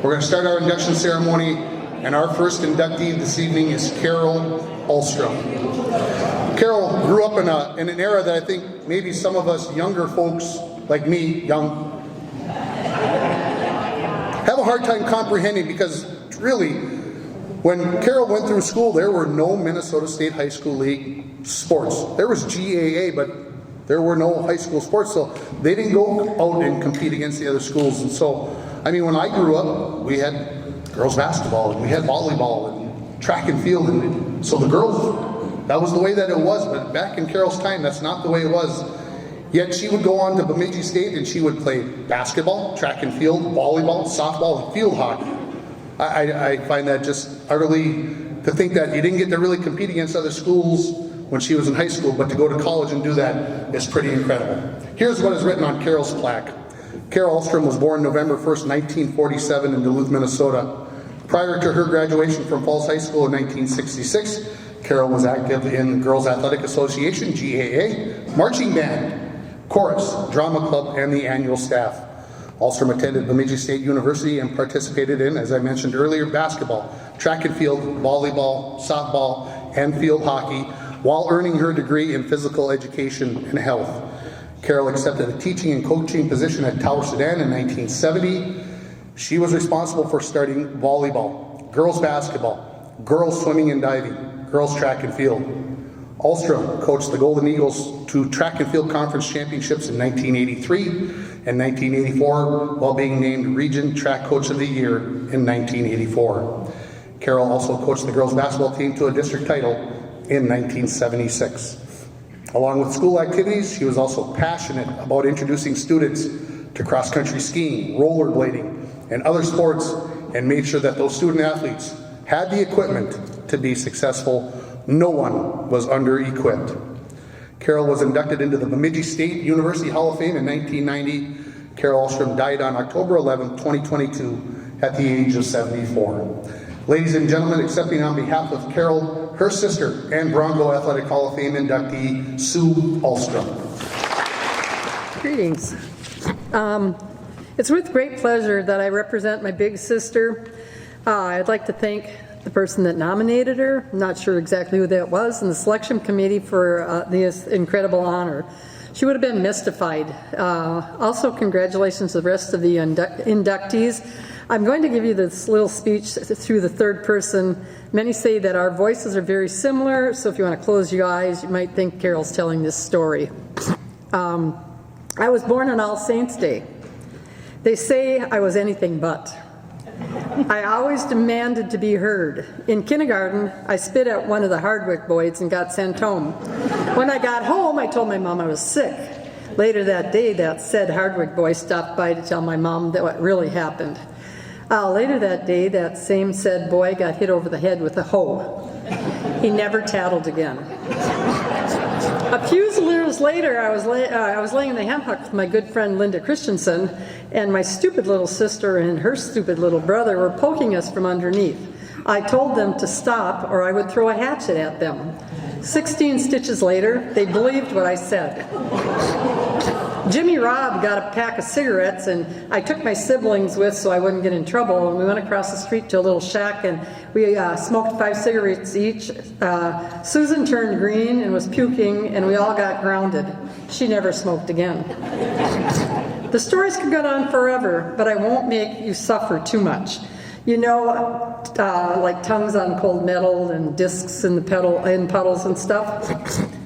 We're going to start our induction ceremony, and our first inductee this evening is Carol Ulstrom. Carol grew up in an era that I think maybe some of us younger folks, like me, young, have a hard time comprehending, because really, when Carol went through school, there were no Minnesota State High School League sports. There was GAA, but there were no high school sports, so they didn't go out and compete against the other schools. And so, I mean, when I grew up, we had girls basketball, and we had volleyball, and track and field, and so the girls, that was the way that it was. But back in Carol's time, that's not the way it was. Yet she would go on to Bemidji State, and she would play basketball, track and field, volleyball, softball, and field hockey. I find that just utterly, to think that you didn't get to really compete against other schools when she was in high school, but to go to college and do that is pretty incredible. Here's what is written on Carol's plaque. Carol Ulstrom was born November 1st, 1947 in Duluth, Minnesota. Prior to her graduation from Falls High School in 1966, Carol was active in the Girls Athletic Association, GAA, marching band, chorus, drama club, and the annual staff. Ulstrom attended Bemidji State University and participated in, as I mentioned earlier, basketball, track and field, volleyball, softball, and field hockey, while earning her degree in physical education and health. Carol accepted a teaching and coaching position at Tower Sudan in 1970. She was responsible for starting volleyball, girls basketball, girls swimming and diving, girls track and field. Ulstrom coached the Golden Eagles to track and field conference championships in 1983 and 1984, while being named Region Track Coach of the Year in 1984. Carol also coached the girls basketball team to a district title in 1976. Along with school activities, she was also passionate about introducing students to cross-country skiing, rollerblading, and other sports, and made sure that those student athletes had the equipment to be successful. No one was under-equipped. Carol was inducted into the Bemidji State University Hall of Fame in 1990. Carol Ulstrom died on October 11, 2022, at the age of 74. Ladies and gentlemen, accepting on behalf of Carol, her sister, and Bronco Athletic Hall of Fame inductee, Sue Ulstrom. Greetings. It's with great pleasure that I represent my big sister. I'd like to thank the person that nominated her, I'm not sure exactly who that was, and the selection committee for this incredible honor. She would have been mystified. Also, congratulations to the rest of the inductees. I'm going to give you this little speech through the third person. Many say that our voices are very similar, so if you want to close your eyes, you might think Carol's telling this story. I was born on All Saints' Day. They say I was anything but. I always demanded to be heard. In kindergarten, I spit at one of the Hardwick boys and got sent home. When I got home, I told my mom I was sick. Later that day, that said Hardwick boy stopped by to tell my mom that what really happened. Later that day, that same said boy got hit over the head with a hoe. He never tattled again. A few years later, I was laying in the hemp with my good friend Linda Christensen, and my stupid little sister and her stupid little brother were poking us from underneath. I told them to stop or I would throw a hatchet at them. 16 stitches later, they believed what I said. Jimmy Robb got a pack of cigarettes, and I took my siblings with so I wouldn't get in trouble, and we went across the street to a little shack, and we smoked 5 cigarettes each. Susan turned green and was puking, and we all got grounded. She never smoked again. The stories could go on forever, but I won't make you suffer too much. You know, like tongues on cold metal and discs in puddles and stuff.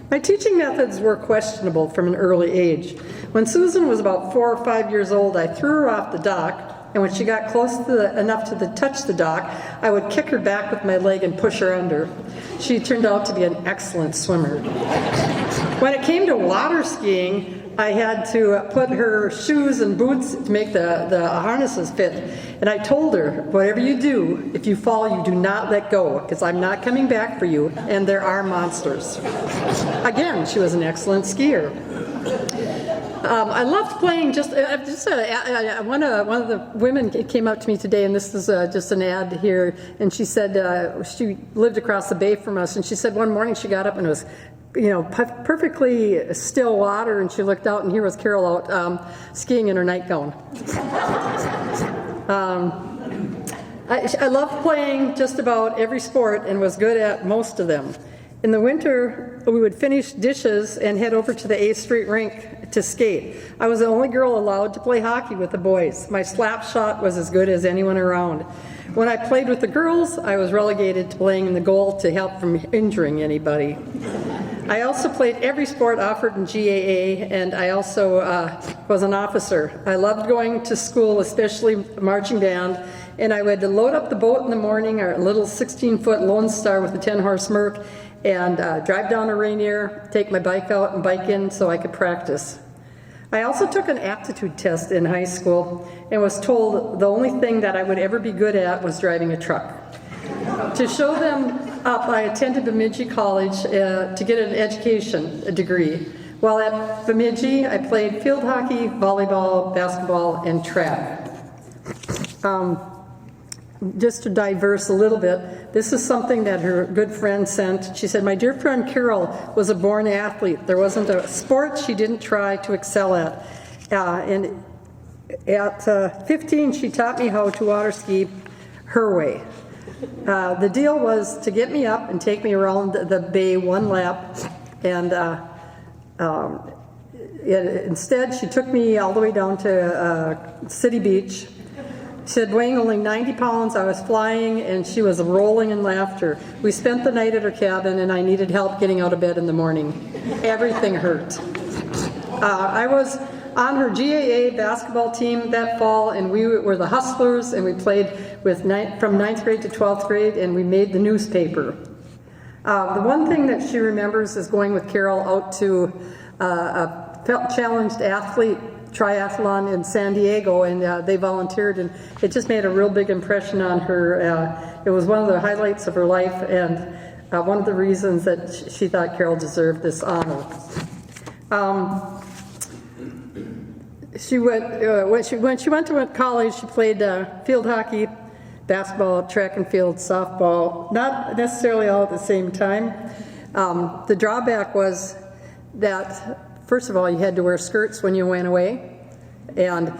My teaching methods were questionable from an early age. When Susan was about 4 or 5 years old, I threw her off the dock, and when she got close enough to touch the dock, I would kick her back with my leg and push her under. She turned out to be an excellent swimmer. When it came to water skiing, I had to put her shoes and boots to make the harnesses fit. And I told her, whatever you do, if you fall, you do not let go, because I'm not coming back for you, and there are monsters. Again, she was an excellent skier. I loved playing. One of the women came up to me today, and this is just an ad here, and she said she lived across the bay from us, and she said one morning she got up and it was, perfectly still water, and she looked out, and here was Carol out skiing in her nightgown. I loved playing just about every sport and was good at most of them. In the winter, we would finish dishes and head over to the 8th Street rink to skate. I was the only girl allowed to play hockey with the boys. My slap shot was as good as anyone around. When I played with the girls, I was relegated to playing in the goal to help from injuring anybody. I also played every sport offered in GAA, and I also was an officer. I loved going to school, especially marching band, and I would load up the boat in the morning, our little 16-foot Lone Star with a 10-horse Merc, and drive down to Rainier, take my bike out and bike in so I could practice. I also took an aptitude test in high school and was told the only thing that I would ever be good at was driving a truck. To show them up, I attended Bemidji College to get an education, a degree. While at Bemidji, I played field hockey, volleyball, basketball, and track. Just to diverse a little bit, this is something that her good friend sent. She said, "My dear friend Carol was a born athlete. There wasn't a sport she didn't try to excel at. And at 15, she taught me how to water ski her way. The deal was to get me up and take me around the bay one lap, and instead she took me all the way down to City Beach. She said, weighing only 90 pounds, I was flying, and she was rolling in laughter. We spent the night at her cabin, and I needed help getting out of bed in the morning. Everything hurt. I was on her GAA basketball team that fall, and we were the Hustlers, and we played with from 9th grade to 12th grade, and we made the newspaper. The one thing that she remembers is going with Carol out to a challenged athlete triathlon in San Diego, and they volunteered, and it just made a real big impression on her. It was one of the highlights of her life, and one of the reasons that she thought Carol deserved this honor. When she went to college, she played field hockey, basketball, track and field, softball, not necessarily all at the same time. The drawback was that, first of all, you had to wear skirts when you went away, and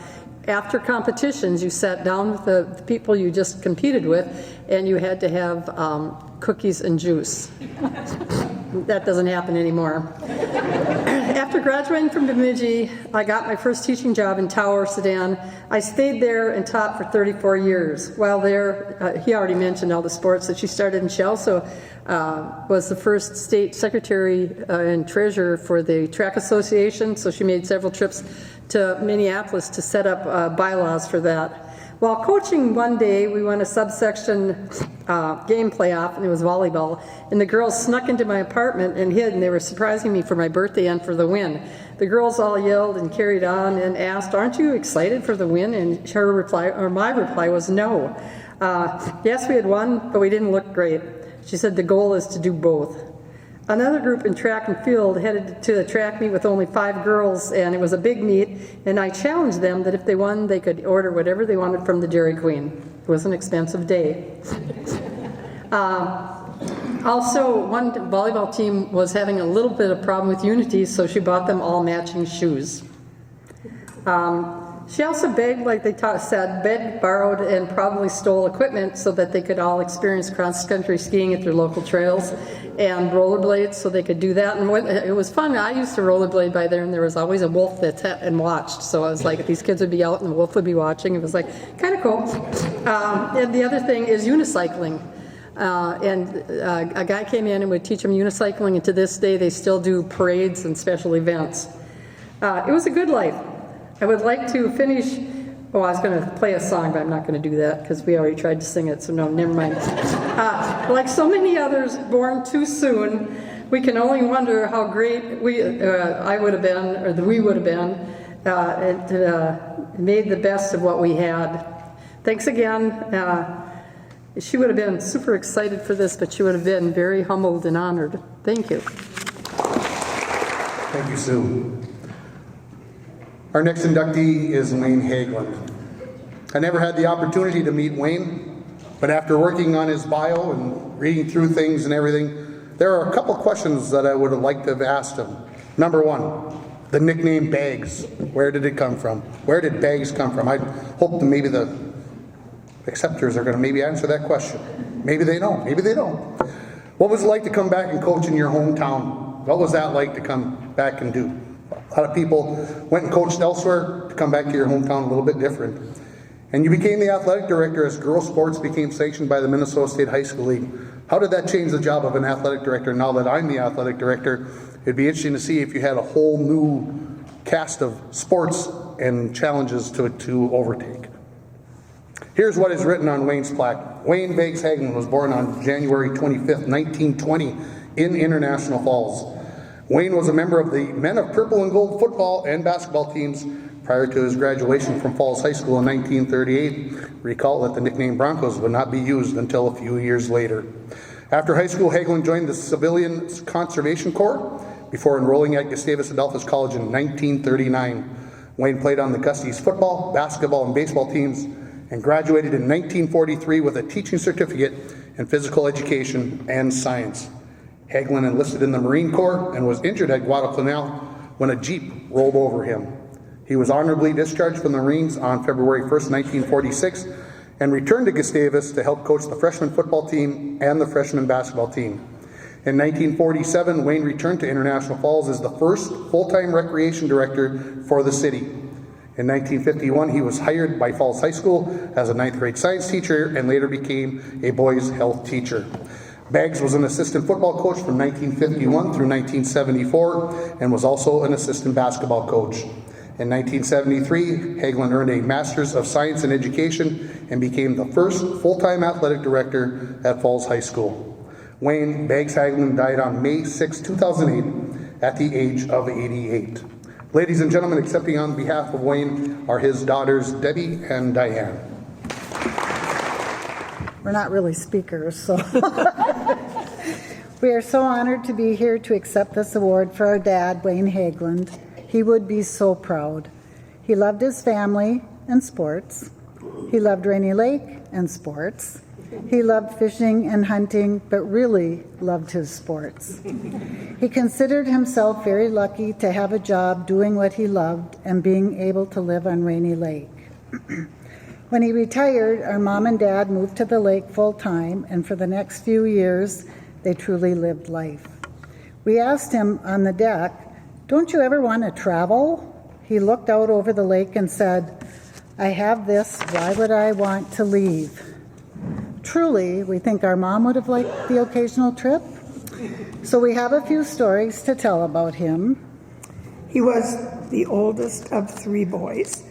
after competitions, you sat down with the people you just competed with, and you had to have cookies and juice. That doesn't happen anymore. After graduating from Bemidji, I got my first teaching job in Tower, Sudan. I stayed there and taught for 34 years. While there, he already mentioned all the sports that she started, and she also was the first state secretary and treasurer for the track association, so she made several trips to Minneapolis to set up bylaws for that. While coaching one day, we won a subsection game playoff, and it was volleyball, and the girls snuck into my apartment and hid, and they were surprising me for my birthday and for the win. The girls all yelled and carried on and asked, "Aren't you excited for the win?" And her reply, or my reply, was no. Yes, we had won, but we didn't look great. She said the goal is to do both. Another group in track and field headed to the track meet with only 5 girls, and it was a big meet, and I challenged them that if they won, they could order whatever they wanted from the Dairy Queen. It was an expensive day. Also, one volleyball team was having a little bit of problem with unity, so she bought them all matching shoes. She also begged, like they said, begged, borrowed, and probably stole equipment so that they could all experience cross-country skiing at their local trails, and rollerblades so they could do that. And it was fun. I used to rollerblade by there, and there was always a wolf that sat and watched. So I was like, these kids would be out and the wolf would be watching. It was like kind of cool. And the other thing is unicycling. A guy came in and would teach them unicycling, and to this day they still do parades and special events. It was a good life. I would like to finish. Oh, I was going to play a song, but I'm not going to do that because we already tried to sing it, so no, never mind. Like so many others born too soon, we can only wonder how great I would have been, or we would have been, and made the best of what we had. Thanks again. She would have been super excited for this, but she would have been very humbled and honored. Thank you. Thank you, Sue. Our next inductee is Wayne Hageland. I never had the opportunity to meet Wayne, but after working on his bio and reading through things and everything, there are a couple questions that I would have liked to have asked him. Number one, the nickname Bags. Where did it come from? Where did Bags come from? I hope that maybe the acceptors are going to maybe answer that question. Maybe they don't. Maybe they don't. What was it like to come back and coach in your hometown? What was that like to come back and do? A lot of people went and coached elsewhere. To come back to your hometown, a little bit different. And you became the athletic director as girls sports became sanctioned by the Minnesota State High School League. How did that change the job of an athletic director? Now that I'm the athletic director, it'd be interesting to see if you had a whole new cast of sports and challenges to overtake. Here's what is written on Wayne's plaque. Wayne Beggs Hagelin was born on January 25th, 1920 in International Falls. Wayne was a member of the Men of Purple and Gold football and basketball teams prior to his graduation from Falls High School in 1938. Recall that the nickname Broncos would not be used until a few years later. After high school, Hagelin joined the Civilian Conservation Corps before enrolling at Gustavus Adolphus College in 1939. Wayne played on the Gusties football, basketball, and baseball teams and graduated in 1943 with a teaching certificate in physical education and science. Hagelin enlisted in the Marine Corps and was injured at Guadalcanal when a Jeep rolled over him. He was honorably discharged from the Marines on February 1st, 1946, and returned to Gustavus to help coach the freshman football team and the freshman basketball team. In 1947, Wayne returned to International Falls as the first full-time recreation director for the city. In 1951, he was hired by Falls High School as a 9th grade science teacher and later became a boys' health teacher. Beggs was an assistant football coach from 1951 through 1974 and was also an assistant basketball coach. In 1973, Hagelin earned a Master's of Science in Education and became the first full-time athletic director at Falls High School. Wayne Beggs Hagelin died on May 6, 2008 at the age of 88. Ladies and gentlemen, accepting on behalf of Wayne are his daughters, Debbie and Diane. We're not really speakers, so. We are so honored to be here to accept this award for our dad, Wayne Hagelin. He would be so proud. He loved his family and sports. He loved Rainy Lake and sports. He loved fishing and hunting, but really loved his sports. He considered himself very lucky to have a job doing what he loved and being able to live on Rainy Lake. When he retired, our mom and dad moved to the lake full time, and for the next few years, they truly lived life. We asked him on the deck, "Don't you ever want to travel?" He looked out over the lake and said, "I have this, why would I want to leave?" Truly, we think our mom would have liked the occasional trip. So we have a few stories to tell about him. He was the oldest of 3 boys.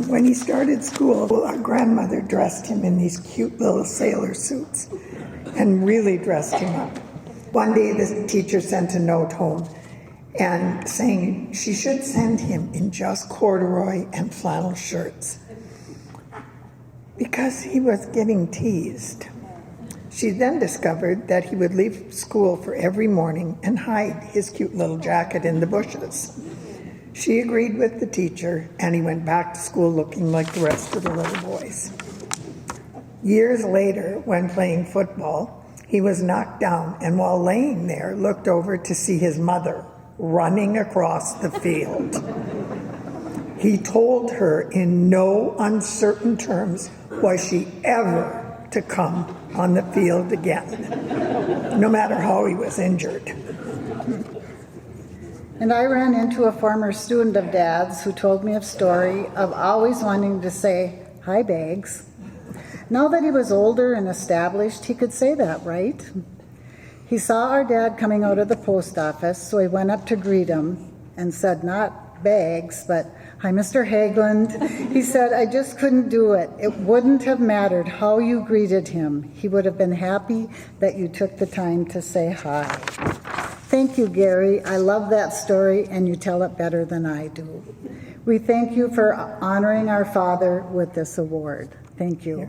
When he started school, our grandmother dressed him in these cute little sailor suits and really dressed him up. One day the teacher sent a note home and saying she should send him in just corduroy and flannel shirts because he was getting teased. She then discovered that he would leave school for every morning and hide his cute little jacket in the bushes. She agreed with the teacher, and he went back to school looking like the rest of the little boys. Years later, when playing football, he was knocked down, and while laying there, looked over to see his mother running across the field. He told her in no uncertain terms was she ever to come on the field again, no matter how he was injured. And I ran into a former student of Dad's who told me a story of always wanting to say, "Hi, Beggs." Now that he was older and established, he could say that, right? He saw our dad coming out of the post office, so he went up to greet him and said, not Beggs, but, "Hi, Mr. Hagelin." He said, "I just couldn't do it. It wouldn't have mattered how you greeted him. He would have been happy that you took the time to say hi." Thank you, Gary. I love that story, and you tell it better than I do. We thank you for honoring our father with this award. Thank you.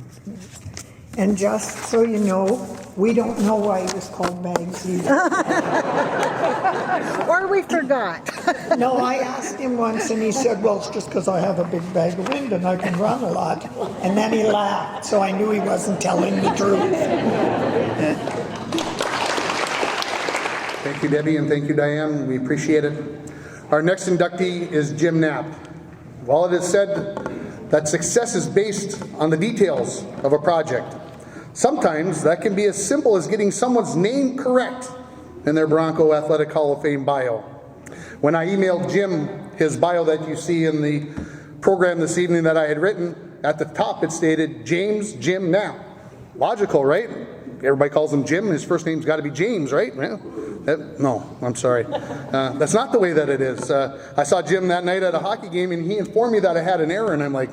And just so you know, we don't know why he was called Bags either. Or we forgot. No, I asked him once and he said, "Well, it's just because I have a big bag of wind and I can run a lot." And then he laughed, so I knew he wasn't telling the truth. Thank you, Debbie, and thank you, Diane. We appreciate it. Our next inductee is Jim Knapp. While it is said that success is based on the details of a project. Sometimes that can be as simple as getting someone's name correct in their Bronco Athletic Hall of Fame bio. When I emailed Jim his bio that you see in the program this evening that I had written, at the top it stated James Jim Knapp. Logical, right? Everybody calls him Jim. His first name's got to be James, right? No, I'm sorry. That's not the way that it is. I saw Jim that night at a hockey game, and he informed me that I had an error, and I'm like,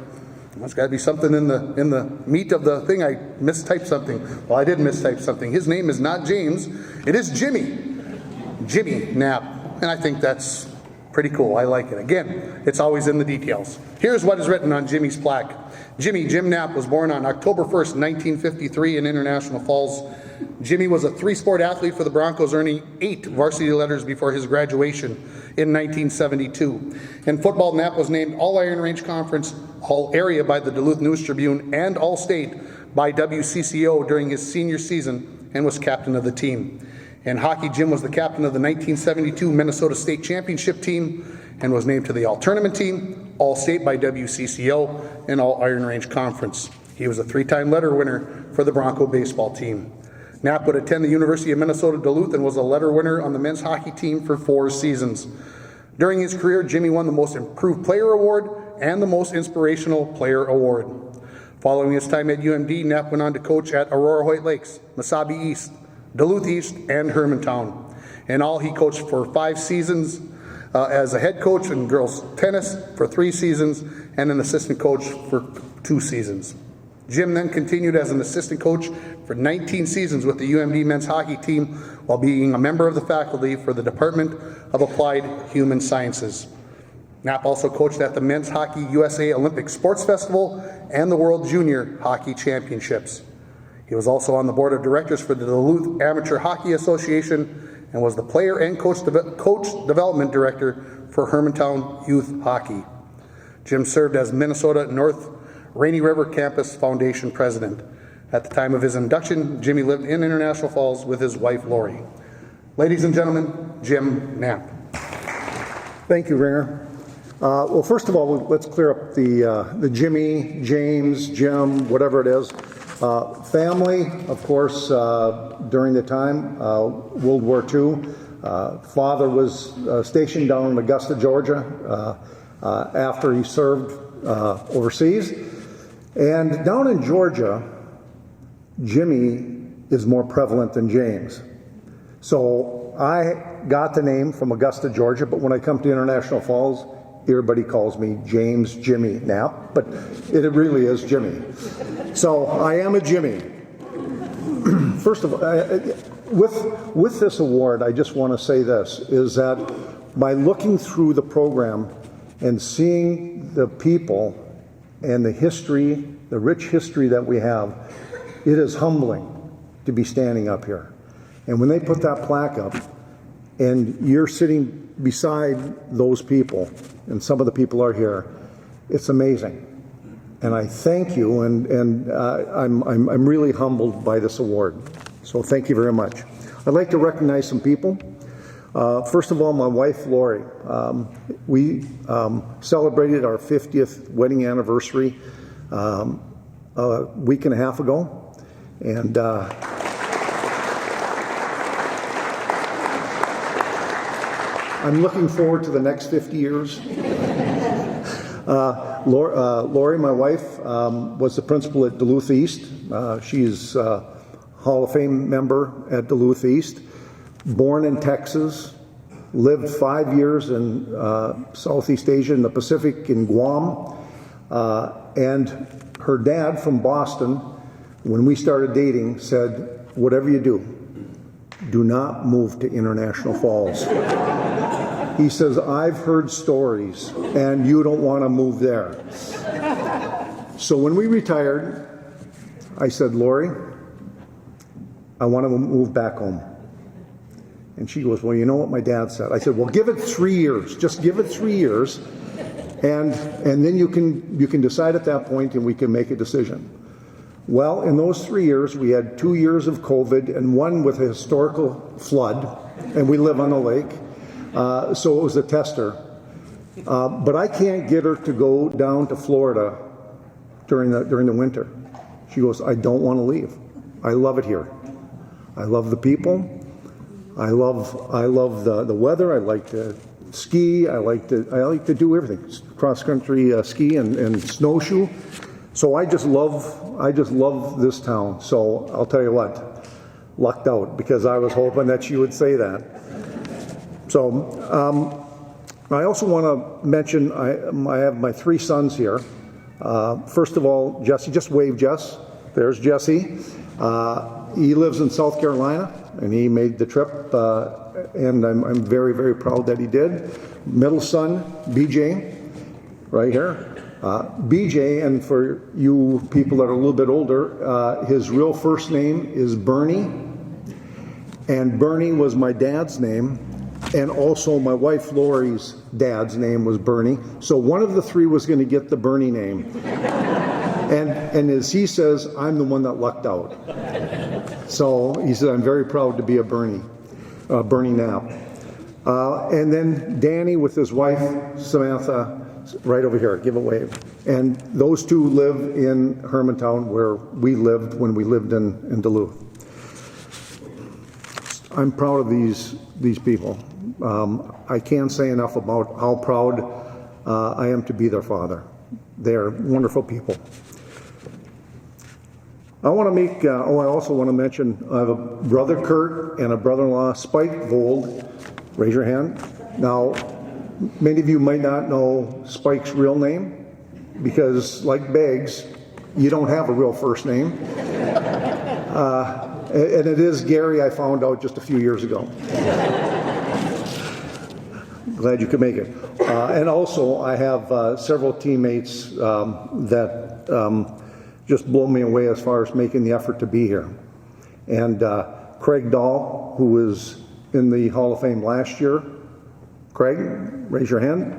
there's got to be something in the meat of the thing. I mistyped something. Well, I did mistype something. His name is not James. It is Jimmy Knapp, and I think that's pretty cool. I like it. Again, it's always in the details. Here's what is written on Jimmy's plaque. Jim Knapp was born on October 1st, 1953 in International Falls. Jimmy was a three-sport athlete for the Broncos, earning 8 varsity letters before his graduation in 1972. In football, Knapp was named All-Iron Range Conference All-Area by the Duluth News-Tribune and All-State by WCCO during his senior season and was captain of the team. In hockey, Jim was the captain of the 1972 Minnesota State Championship team and was named to the All-Tournament team, All-State by WCCO, and All-Iron Range Conference. He was a 3-time letter winner for the Bronco baseball team. Knapp would attend the University of Minnesota Duluth and was a letter winner on the men's hockey team for 4 seasons. During his career, Jimmy won the Most Improved Player Award and the Most Inspirational Player Award. Following his time at UMD, Knapp went on to coach at Aurora Hoyt Lakes, Mesabi East, Duluth East, and Hermantown. In all, he coached for 5 seasons as a head coach in girls tennis for 3 seasons and an assistant coach for 2 seasons. Jim then continued as an assistant coach for 19 seasons with the UMD men's hockey team while being a member of the faculty for the Department of Applied Human Sciences. Knapp also coached at the Men's Hockey USA Olympic Sports Festival and the World Junior Hockey Championships. He was also on the board of directors for the Duluth Amateur Hockey Association and was the player and coach development director for Hermantown Youth Hockey. Jim served as Minnesota North Rainy River Campus Foundation president. At the time of his induction, Jimmy lived in International Falls with his wife, Lori. Ladies and gentlemen, Jim Knapp. Thank you, Ringer. Well, first of all, let's clear up the Jimmy, James, Jim, whatever it is. Family, of course, during the time, World War II. Father was stationed down in Augusta, Georgia, after he served overseas. And down in Georgia, Jimmy is more prevalent than James. So I got the name from Augusta, Georgia, but when I come to International Falls, everybody calls me James Jimmy Knapp, but it really is Jimmy. So I am a Jimmy. First of all, with this award, I just want to say this, is that by looking through the program and seeing the people and the history, the rich history that we have, it is humbling to be standing up here. And when they put that plaque up, and you're sitting beside those people, and some of the people are here, it's amazing. And I thank you, and I'm really humbled by this award. So thank you very much. I'd like to recognize some people. First of all, my wife, Lori. We celebrated our 50th wedding anniversary a week and a half ago. And I'm looking forward to the next 50 years. Lori, my wife, was the principal at Duluth East. She's a Hall of Fame member at Duluth East. Born in Texas, lived 5 years in Southeast Asia, in the Pacific, in Guam. And her dad from Boston, when we started dating, said, whatever you do not move to International Falls. He says, I've heard stories, and you don't want to move there. So when we retired, I said, Lori, I want to move back home. And she goes, well, you know what my dad said? I said, well, give it 3 years. Just give it 3 years, and then you can decide at that point, and we can make a decision. Well, in those 3 years, we had 2 years of COVID and 1 with a historical flood, and we live on a lake. So it was a tester. But I can't get her to go down to Florida during the winter. She goes, I don't want to leave. I love it here. I love the people. I love the weather. I like to ski. I like to do everything. Cross country ski and snowshoe. So I just love this town. So I'll tell you what, lucked out, because I was hoping that she would say that. So I also want to mention I have my 3 sons here. First of all, Jesse, just wave, Jess. There's Jesse. He lives in South Carolina, and he made the trip, and I'm very, very proud that he did. Middle son, BJ, right here. BJ, and for you people that are a little bit older, his real first name is Bernie, and Bernie was my dad's name, and also my wife Lori's dad's name was Bernie, so one of the 3 was going to get the Bernie name. And as he says, I'm the one that lucked out. So he said, I'm very proud to be a Bernie Knapp. And then Danny with his wife, Samantha, right over here, give a wave. And those 2 live in Hermantown, where we lived when we lived in Duluth. I'm proud of these people. I can't say enough about how proud I am to be their father. They're wonderful people. I want to make, I also want to mention, I have a brother Kurt and a brother-in-law Spike Vold. Raise your hand. Now, many of you might not know Spike's real name, because like Beggs, you don't have a real first name. And it is Gary, I found out just a few years ago. Glad you could make it. And also, I have several teammates that just blow me away as far as making the effort to be here. And Craig Dahl, who was in the Hall of Fame last year. Craig, raise your hand.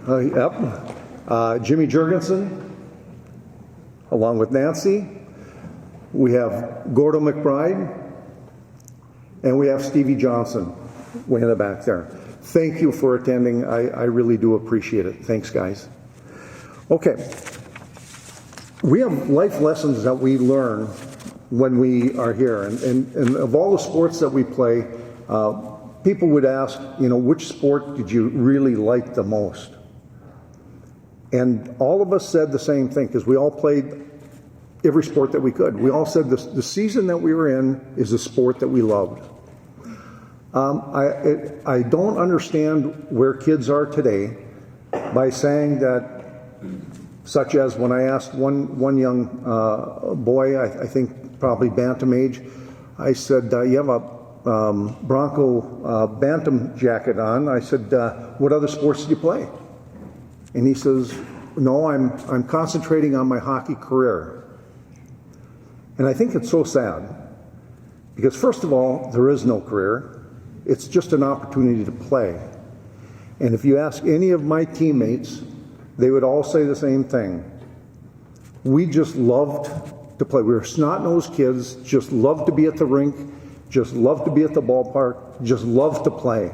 Yep. Jimmy Jurgensen, along with Nancy. We have Gordo McBride, and we have Stevie Johnson way in the back there. Thank you for attending. I really do appreciate it. Thanks, guys. Okay. We have life lessons that we learn when we are here. And of all the sports that we play, people would ask, which sport did you really like the most? And all of us said the same thing, because we all played every sport that we could. We all said the season that we were in is a sport that we loved. I don't understand where kids are today by saying that, such as when I asked one young boy, I think probably bantam age, I said, you have a Bronco bantam jacket on. I said, what other sports do you play? And he says, no, I'm concentrating on my hockey career. And I think it's so sad, because first of all, there is no career. It's just an opportunity to play. And if you ask any of my teammates, they would all say the same thing. We just loved to play. We were snot-nosed kids, just loved to be at the rink, just loved to be at the ballpark, just loved to play.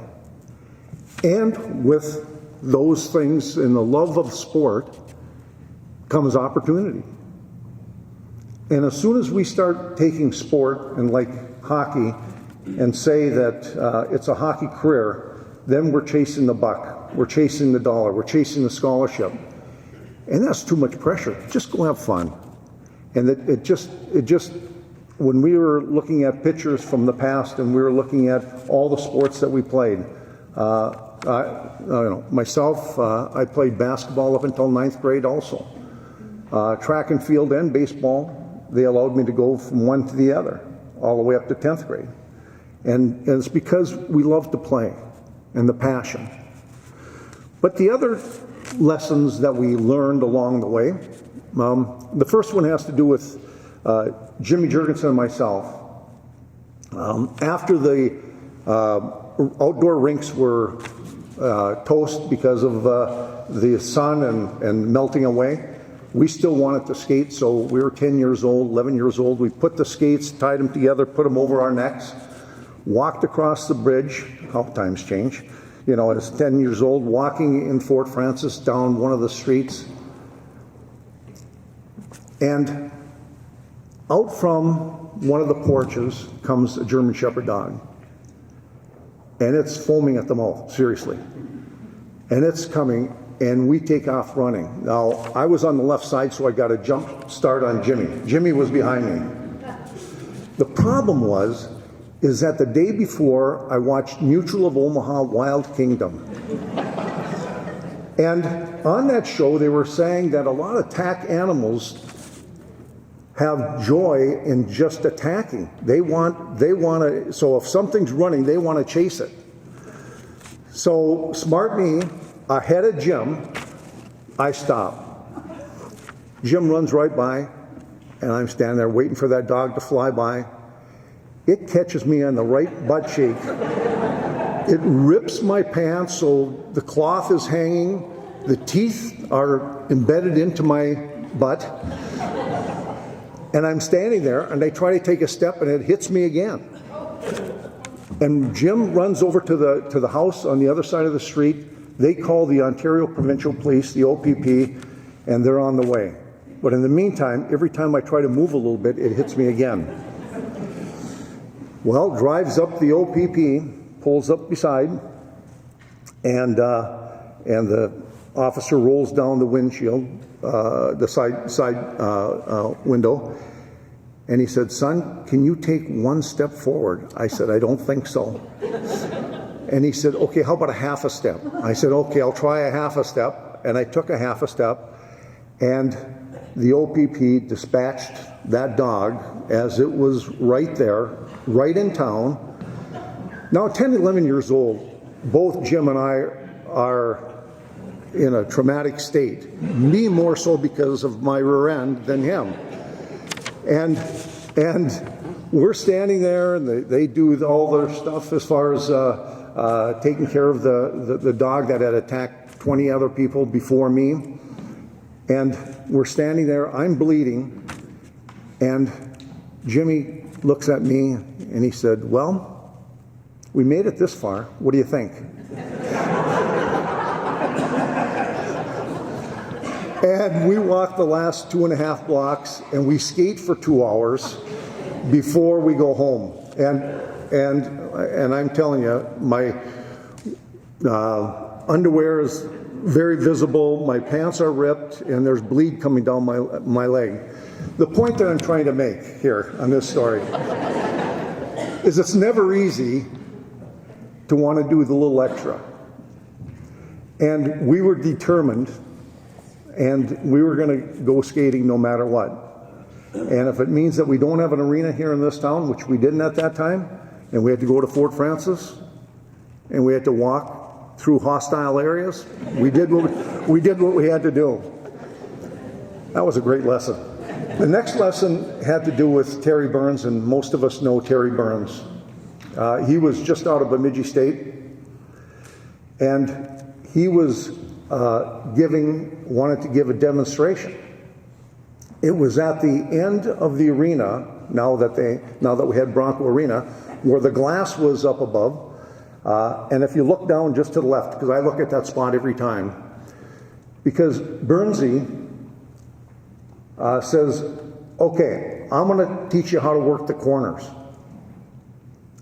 And with those things and the love of sport comes opportunity. And as soon as we start taking sport, and like hockey, and say that it's a hockey career, then we're chasing the buck, we're chasing the dollar, we're chasing the scholarship. And that's too much pressure. Just go have fun. And it just, when we were looking at pictures from the past and we were looking at all the sports that we played, myself, I played basketball up until 9th grade also. Track and field and baseball, they allowed me to go from one to the other, all the way up to 10th grade. And it's because we love to play and the passion. But the other lessons that we learned along the way, the first one has to do with Jimmy Jurgensen and myself. After the outdoor rinks were toast because of the sun and melting away, we still wanted to skate, so we were 10 years old, 11 years old. We put the skates, tied them together, put them over our necks, walked across the bridge. How times change. As 10 years old, walking in Fort Francis down one of the streets. And out from one of the porches comes a German Shepherd dog. And it's foaming at the mouth, seriously. And it's coming, and we take off running. Now, I was on the left side, so I got a jump start on Jimmy. Jimmy was behind me. The problem is that the day before, I watched Mutual of Omaha Wild Kingdom. And on that show, they were saying that a lot of pack animals have joy in just attacking. They want to, so if something's running, they want to chase it. So smart me, ahead of Jim, I stop. Jim runs right by, and I'm standing there waiting for that dog to fly by. It catches me on the right butt cheek. It rips my pants so the cloth is hanging, the teeth are embedded into my butt. And I'm standing there, and I try to take a step, and it hits me again. And Jim runs over to the house on the other side of the street. They call the Ontario Provincial Police, the OPP, and they're on the way. But in the meantime, every time I try to move a little bit, it hits me again. Well, drives up the OPP, pulls up beside, and the officer rolls down the windshield, the side window, and he said, "Son, can you take one step forward?" I said, "I don't think so." And he said, "Okay, how about a half a step?" I said, "Okay, I'll try a half a step." And I took a half a step, and the OPP dispatched that dog as it was right there, right in town. Now, 10, 11 years old, both Jim and I are in a traumatic state. Me more so because of my rear end than him. And we're standing there, and they do all their stuff as far as taking care of the dog that had attacked 20 other people before me. And we're standing there, I'm bleeding, and Jimmy looks at me and he said, "Well, we made it this far. What do you think?" And we walk the last 2.5 blocks, and we skate for 2 hours before we go home. And I'm telling you, my underwear is very visible, my pants are ripped, and there's bleed coming down my leg. The point that I'm trying to make here on this story is it's never easy to want to do the little extra. And we were determined, and we were going to go skating no matter what. And if it means that we don't have an arena here in this town, which we didn't at that time, and we had to go to Fort Francis, and we had to walk through hostile areas, we did what we had to do. That was a great lesson. The next lesson had to do with Terry Burns, and most of us know Terry Burns. He was just out of Bemidji State, and he was wanted to give a demonstration. It was at the end of the arena, now that we had Bronco Arena, where the glass was up above. And if you look down just to the left, because I look at that spot every time, because Burnsy says, "Okay, I'm going to teach you how to work the corners."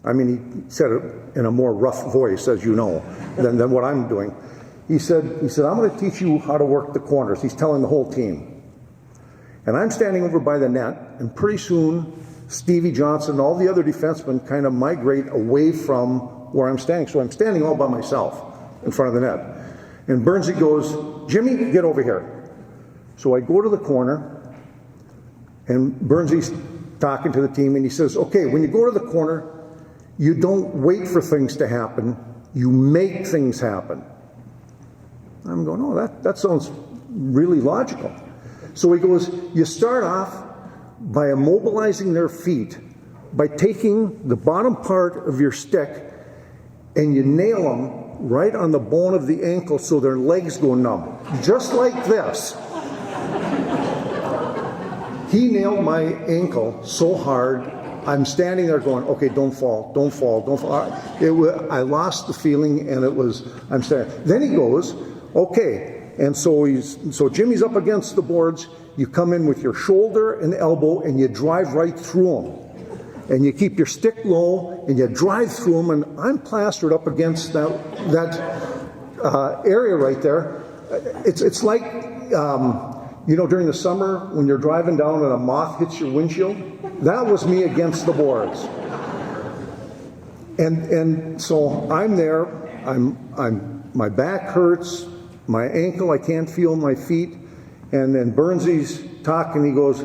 I mean, he said it in a more rough voice, as you know, than what I'm doing. He said, "I'm going to teach you how to work the corners." He's telling the whole team. And I'm standing over by the net, and pretty soon, Stevie Johnson and all the other defensemen kind of migrate away from where I'm standing. So I'm standing all by myself in front of the net. And Burnsy goes, "Jimmy, get over here." So I go to the corner, and Burnsy's talking to the team, and he says, "Okay, when you go to the corner, you don't wait for things to happen, you make things happen." I'm going, "Oh, that sounds really logical." So he goes, "You start off by immobilizing their feet, by taking the bottom part of your stick and you nail them right on the bone of the ankle so their legs go numb, just like this." He nailed my ankle so hard, I'm standing there going, "Okay, don't fall, don't fall, don't fall." I lost the feeling, and I'm standing. Then he goes, "Okay, And so Jimmy's up against the boards. You come in with your shoulder and elbow and you drive right through him. And you keep your stick low and you drive through him. And I'm plastered up against that area right there. It's like, during the summer when you're driving down and a moth hits your windshield. That was me against the boards. And so I'm there. My back hurts. My ankle, I can't feel my feet. And then Burnsy's talking, he goes,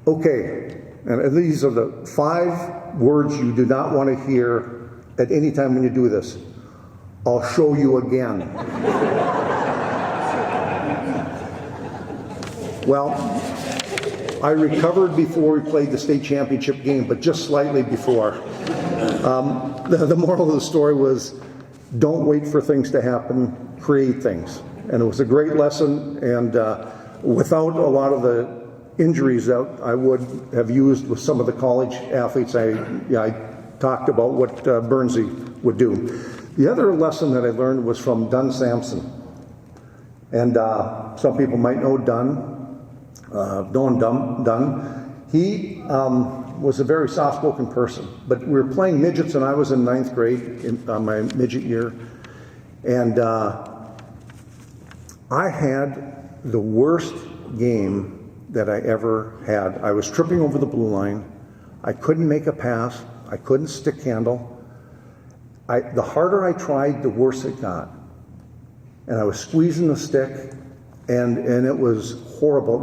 okay. And these are the 5 words you do not want to hear at any time when you do this. I'll show you again. Well, I recovered before we played the state championship game, but just slightly before. The moral of the story was, don't wait for things to happen, create things. And it was a great lesson, and without a lot of the injuries that I would have used with some of the college athletes, I talked about what Burnsy would do. The other lesson that I learned was from Dunn Sampson. And some people might know Dunn. He was a very soft-spoken person, but we were playing midgets, and I was in 9th grade in my midget year, and I had the worst game that I ever had. I was tripping over the blue line. I couldn't make a pass. I couldn't stick handle. The harder I tried, the worse it got. And I was squeezing the stick, and it was horrible.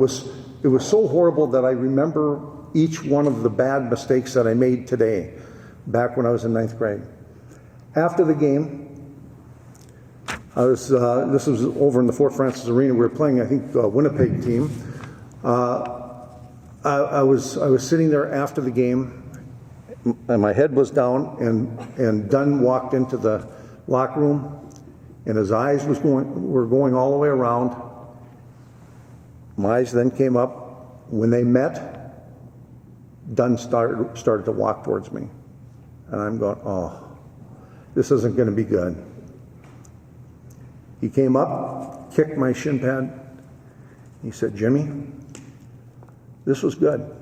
It was so horrible that I remember each one of the bad mistakes that I made today, back when I was in 9th grade. After the game, this was over in the Fort Francis Arena. We were playing, I think, a Winnipeg team. I was sitting there after the game, and my head was down, and Dunn walked into the locker room, and his eyes were going all the way around. My eyes then came up. When they met, Dunn started to walk towards me, and I'm going, oh, this isn't going to be good. He came up, kicked my shin pad. He said, Jimmy, this was good.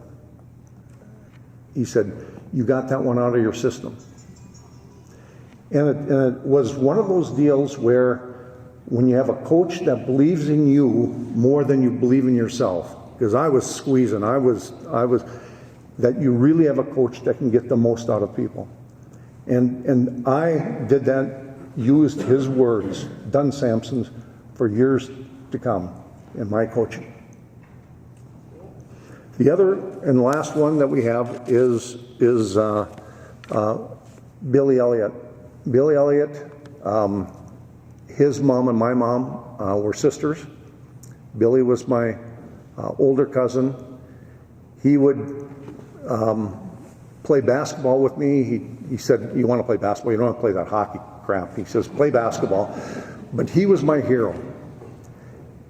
He said, you got that one out of your system. And it was one of those deals where when you have a coach that believes in you more than you believe in yourself, because I was squeezing, that you really have a coach that can get the most out of people. And I did that, used his words, Dunn Sampson's, for years to come in my coaching. The other and last one that we have is Billy Elliott. Billy Elliott, his mom and my mom were sisters. Billy was my older cousin. He would play basketball with me. He said, you want to play basketball? You don't want to play that hockey crap. He says, play basketball. But he was my hero.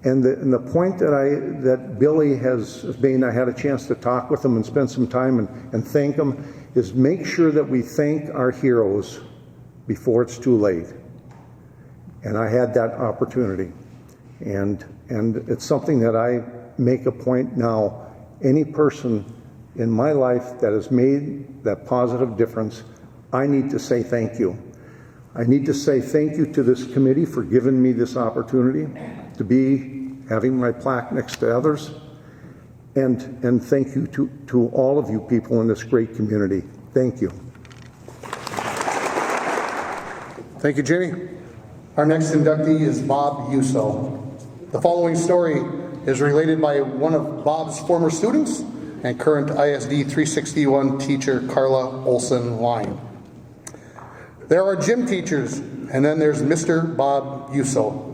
And the point that Billy has made, I had a chance to talk with him and spend some time and thank him, is make sure that we thank our heroes before it's too late. And I had that opportunity. And it's something that I make a point now. Any person in my life that has made that positive difference, I need to say thank you. I need to say thank you to this committee for giving me this opportunity to be having my plaque next to others. And thank you to all of you people in this great community. Thank you. Thank you, Jimmy. Our next inductee is Bob Yuso. The following story is related by one of Bob's former students and current ISD 361 teacher, Carla Olson-Line. There are gym teachers, and then there's Mr. Bob Yuso.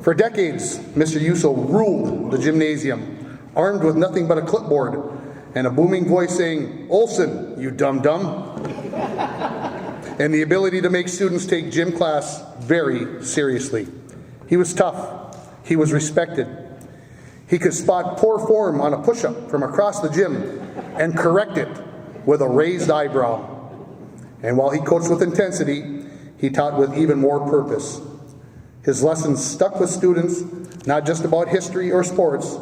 For decades, Mr. Yuso ruled the gymnasium, armed with nothing but a clipboard and a booming voice saying, "Olson, you dum-dum," and the ability to make students take gym class very seriously. He was tough. He was respected. He could spot poor form on a push-up from across the gym and correct it with a raised eyebrow. And while he coached with intensity, he taught with even more purpose. His lessons stuck with students, not just about history or sports,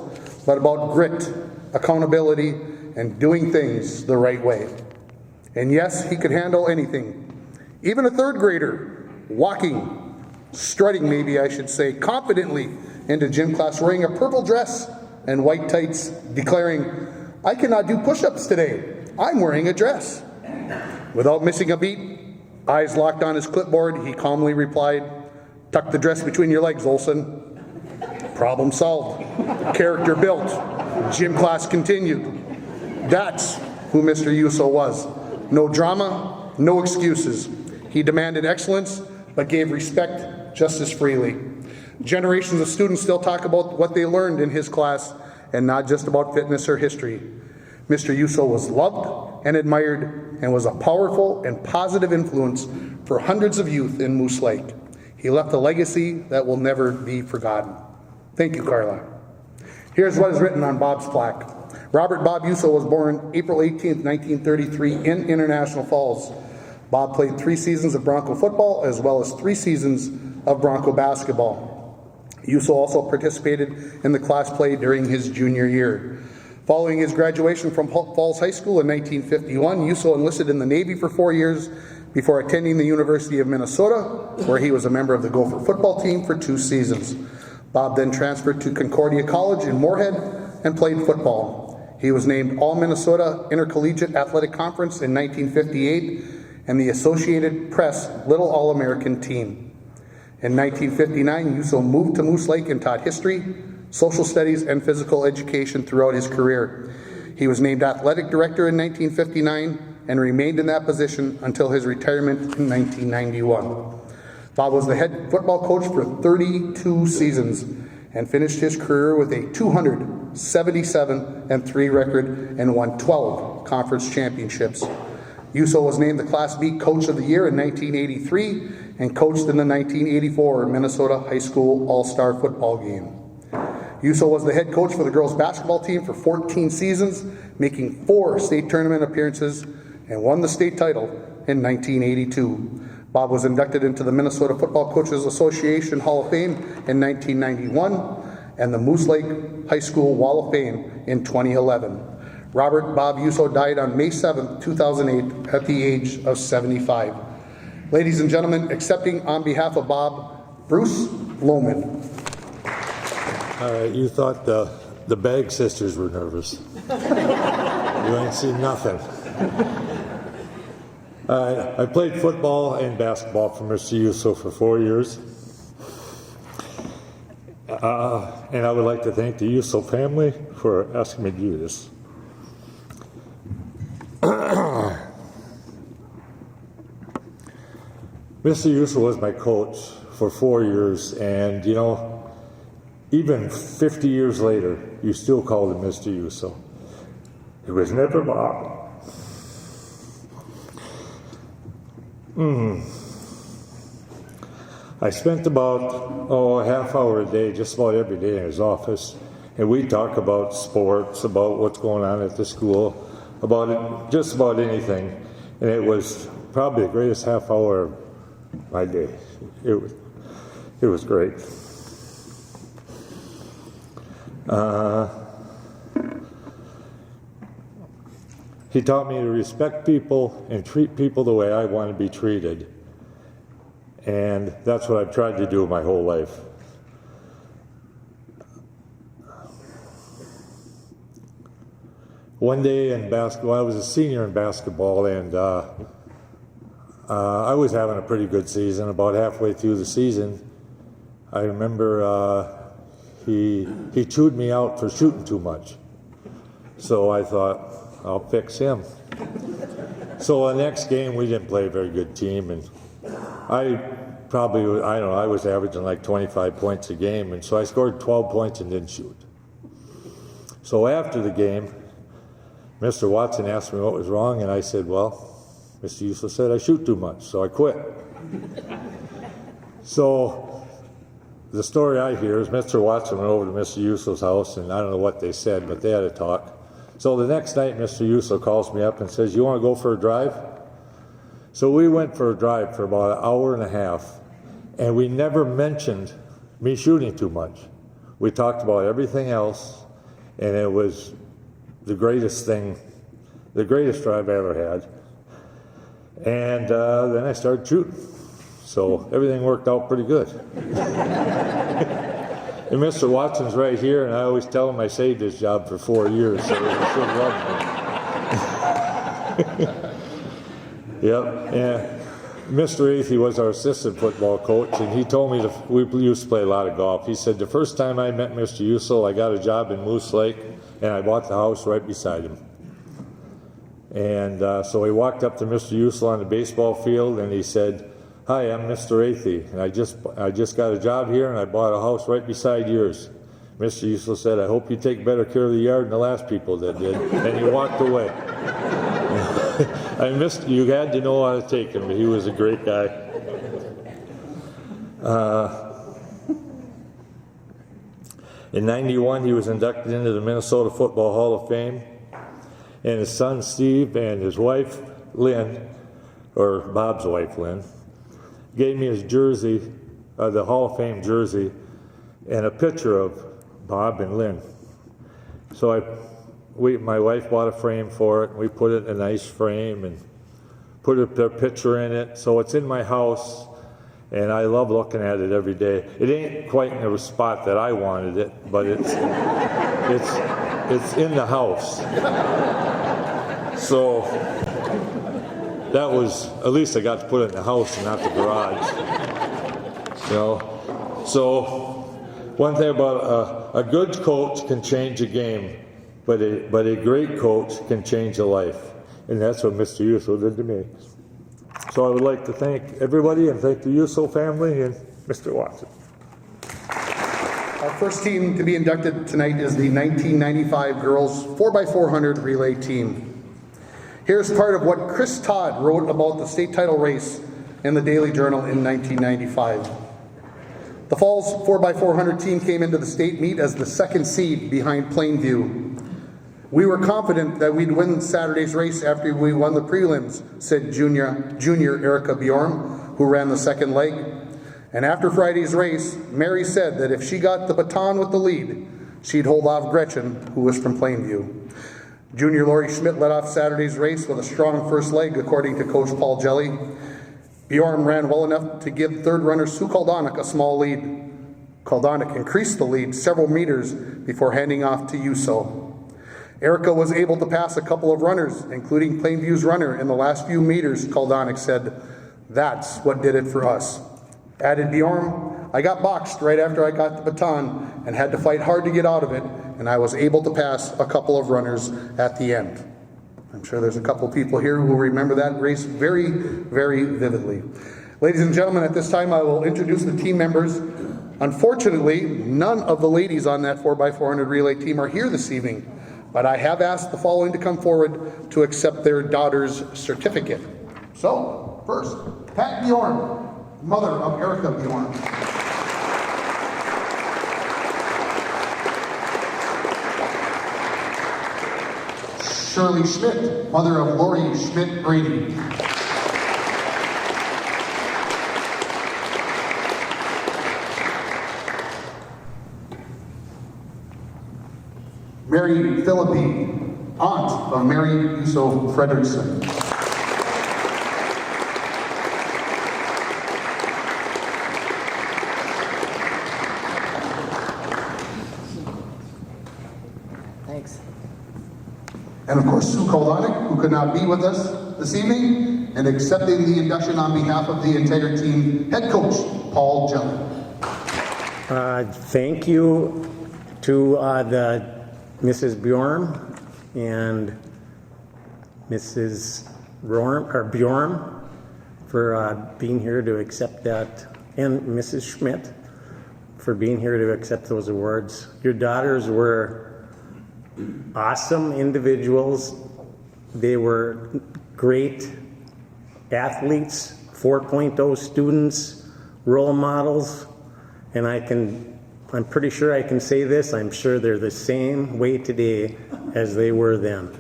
but about grit, accountability, and doing things the right way. And yes, he could handle anything. Even a third grader, strutting maybe I should say, confidently into gym class wearing a purple dress and white tights, declaring, "I cannot do push-ups today. I'm wearing a dress." Without missing a beat, eyes locked on his clipboard, he calmly replied, "Tuck the dress between your legs, Olson." Problem solved. Character built. Gym class continued. That's who Mr. Yuso was. No drama, no excuses. He demanded excellence, but gave respect just as freely. Generations of students still talk about what they learned in his class, and not just about fitness or history. Mr. Yuso was loved and admired, and was a powerful and positive influence for hundreds of youth in Moose Lake. He left a legacy that will never be forgotten. Thank you, Carla. Here's what is written on Bob's plaque. Robert Bob Yuso was born April 18, 1933 in International Falls. Bob played 3 seasons of Bronco football as well as 3 seasons of Bronco basketball. Yuso also participated in the class play during his junior year. Following his graduation from Falls High School in 1951, Yuso enlisted in the Navy for 4 years before attending the University of Minnesota, where he was a member of the Gopher football team for 2 seasons. Bob then transferred to Concordia College in Moorhead and played football. He was named All-Minnesota Intercollegiate Athletic Conference in 1958 and the Associated Press Little All-American Team. In 1959, Yuso moved to Moose Lake and taught history, social studies, and physical education throughout his career. He was named athletic director in 1959 and remained in that position until his retirement in 1991. Bob was the head football coach for 32 seasons and finished his career with a 277-3 record and won 12 conference championships. Yuso was named the Class B Coach of the Year in 1983 and coached in the 1984 Minnesota High School All-Star Football Game. Yuso was the head coach for the girls basketball team for 14 seasons, making 4 state tournament appearances, and won the state title in 1982. Bob was inducted into the Minnesota Football Coaches Association Hall of Fame in 1991 and the Moose Lake High School Wall of Fame in 2011. Robert Bob Yuso died on May 7, 2008 at the age of 75. Ladies and gentlemen, accepting on behalf of Bob, Bruce Lohman. All right, you thought the Bag sisters were nervous. You ain't seen nothing. I played football and basketball for Mr. Yuso for 4 years. And I would like to thank the Yuso family for asking me to do this. Mr. Yuso was my coach for 4 years, and you know, even 50 years later, you still called him Mr. Yuso. It was never Bob. I spent about a half hour a day, just about every day in his office, and we talk about sports, about what's going on at the school, about it, just about anything. And it was probably the greatest half hour of my day. It was great. He taught me to respect people and treat people the way I want to be treated. And that's what I've tried to do my whole life. One day in basketball, I was a senior in basketball, and I was having a pretty good season. About halfway through the season, I remember he chewed me out for shooting too much. So I thought, I'll fix him. So the next game, we didn't play a very good team, and I was averaging like 25 points a game, and so I scored 12 points and didn't shoot. So after the game, Mr. Watson asked me what was wrong, and I said, well, Mr. Yuso said I shoot too much, so I quit. So the story I hear is Mr. Watson went over to Mr. Yuso's house, and I don't know what they said, but they had a talk. So the next night, Mr. Yuso calls me up and says, you want to go for a drive? So we went for a drive for about an hour and a half, And we never mentioned me shooting too much. We talked about everything else, and it was the greatest thing, the greatest drive I ever had. And then I started shooting. So everything worked out pretty good. And Mr. Watson's right here, and I always tell him I saved his job for 4 years, so he should love me. Yep, and Mr. Athey was our assistant football coach, and he told me we used to play a lot of golf. He said the first time I met Mr. Usel, I got a job in Moose Lake, and I bought the house right beside him. And so he walked up to Mr. Usel on the baseball field, and he said, "Hi, I'm Mr. Athey, and I just got a job here, and I bought a house right beside yours." Mr. Usel said, "I hope you take better care of the yard than the last people that did," and he walked away. You had to know how to take him, but he was a great guy. In '91, he was inducted into the Minnesota Football Hall of Fame, and his son Steve and his wife Lynn, or Bob's wife Lynn, gave me his jersey, the Hall of Fame jersey, and a picture of Bob and Lynn. So my wife bought a frame for it, and we put it in a nice frame and put their picture in it. So it's in my house, and I love looking at it every day. It ain't quite in the spot that I wanted it, but it's in the house. So that was, at least I got to put it in the house and not the garage. You know, so one thing about a good coach can change a game, but a great coach can change a life. And that's what Mr. Usel did to me. So I would like to thank everybody and thank the Usel family and Mr. Watson. Our first team to be inducted tonight is the 1995 girls 4x400 relay team. Here's part of what Chris Todd wrote about the state title race in the Daily Journal in 1995. The Falls 4x400 team came into the state meet as the second seed behind Plainview. "We were confident that we'd win Saturday's race after we won the prelims," said junior Erica Bjorn, who ran the second leg. And after Friday's race, Mary said that if she got the baton with the lead, she'd hold off Gretchen, who was from Plainview. Junior Lori Schmidt led off Saturday's race with a strong first leg, according to Coach Paul Jelly. Bjorn ran well enough to give third runner Sue Kaldonik a small lead. Kaldonik increased the lead several meters before handing off to Uso. Erica was able to pass a couple of runners, including Plainview's runner, in the last few meters. Kaldonik said, "That's what did it for us." Added Bjorn, "I got boxed right after I got the baton and had to fight hard to get out of it, and I was able to pass a couple of runners at the end." I'm sure there's a couple people here who will remember that race very, very vividly. Ladies and gentlemen, at this time I will introduce the team members. Unfortunately, none of the ladies on that 4x400 relay team are here this evening, but I have asked the following to come forward to accept their daughter's certificate. So, first, Pat Bjorn, mother of Erica Bjorn. Shirley Schmidt, mother of Lori Schmidt Brady. Mary Philippi, aunt of Mary Uso Frederickson. Thanks. And of course, Sue Kaldonik, who could not be with us this evening, and accepting the induction on behalf of the Integra team, head coach Paul Jelly. Thank you to the Mrs. Bjorn and Mrs. Bjorn for being here to accept that, and Mrs. Schmidt for being here to accept those awards. Your daughters were awesome individuals. They were great athletes, 4.0 students, role models, and I'm pretty sure I can say this, I'm sure they're the same way today as they were then.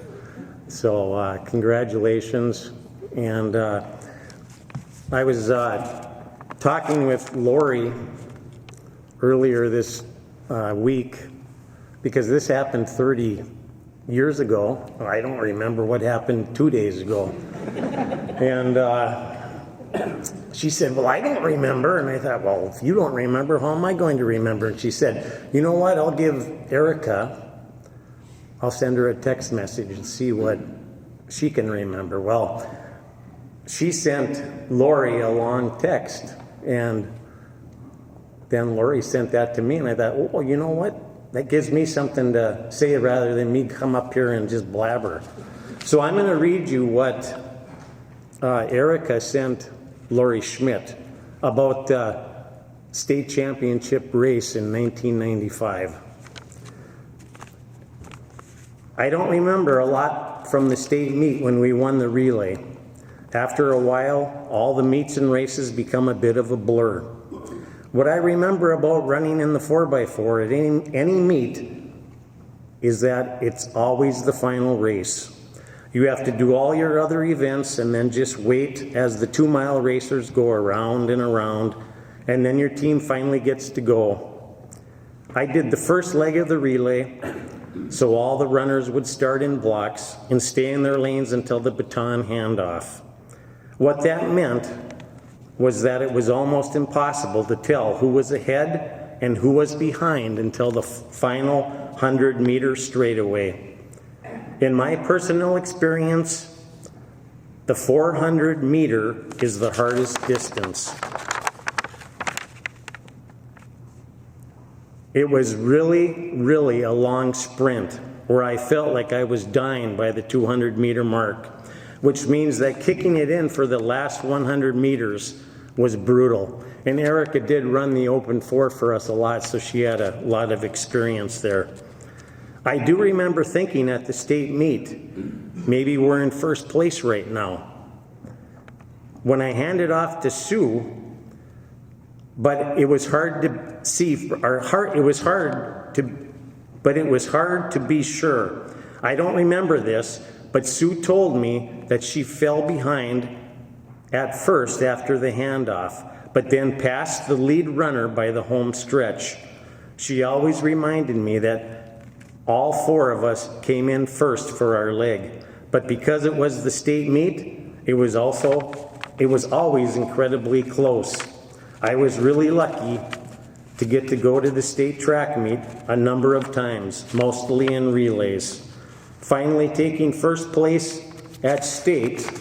So congratulations. And I was talking with Lori earlier this week, because this happened 30 years ago. I don't remember what happened 2 days ago. And she said, well, I don't remember. And I thought, well, if you don't remember, how am I going to remember? And she said, you know what, I'll give Erica, I'll send her a text message and see what she can remember. Well, she sent Lori a long text, and then Lori sent that to me, and I thought, oh, you know what? That gives me something to say rather than me come up here and just blabber. So I'm going to read you what Erica sent Lori Schmidt about the state championship race in 1995. I don't remember a lot from the state meet when we won the relay. After a while, all the meets and races become a bit of a blur. What I remember about running in the 4x4 at any meet is that it's always the final race. You have to do all your other events and then just wait as the 2-mile racers go around and around, and then your team finally gets to go. I did the first leg of the relay, so all the runners would start in blocks and stay in their lanes until the baton handoff. What that meant was that it was almost impossible to tell who was ahead and who was behind until the final 100-meter straightaway. In my personal experience, the 400-meter is the hardest distance. It was really, really a long sprint where I felt like I was dying by the 200-meter mark, which means that kicking it in for the last 100 meters was brutal. And Erica did run the open 4 for us a lot, so she had a lot of experience there. I do remember thinking at the state meet, maybe we're in first place right now. When I handed off to Sue, but it was hard to see, it was hard to be sure. I don't remember this, but Sue told me that she fell behind at first after the handoff, but then passed the lead runner by the home stretch. She always reminded me that all 4 of us came in first for our leg, but because it was the state meet, it was always incredibly close. I was really lucky to get to go to the state track meet a number of times, mostly in relays. Finally taking first place at state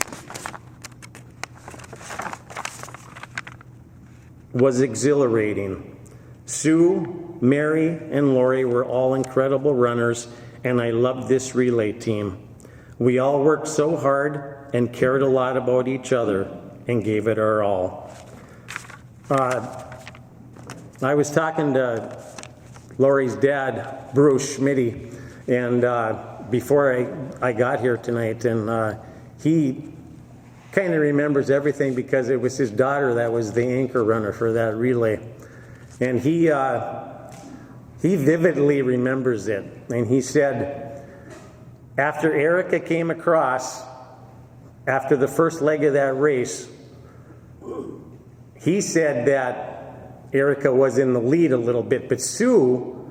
was exhilarating. Sue, Mary, and Lori were all incredible runners, and I loved this relay team. We all worked so hard and cared a lot about each other and gave it our all. I was talking to Lori's dad, Bruce Schmitty, and before I got here tonight, and he kind of remembers everything because it was his daughter that was the anchor runner for that relay. And he vividly remembers it. And he said, after Erica came across, after the first leg of that race, he said that Erica was in the lead a little bit, but Sue,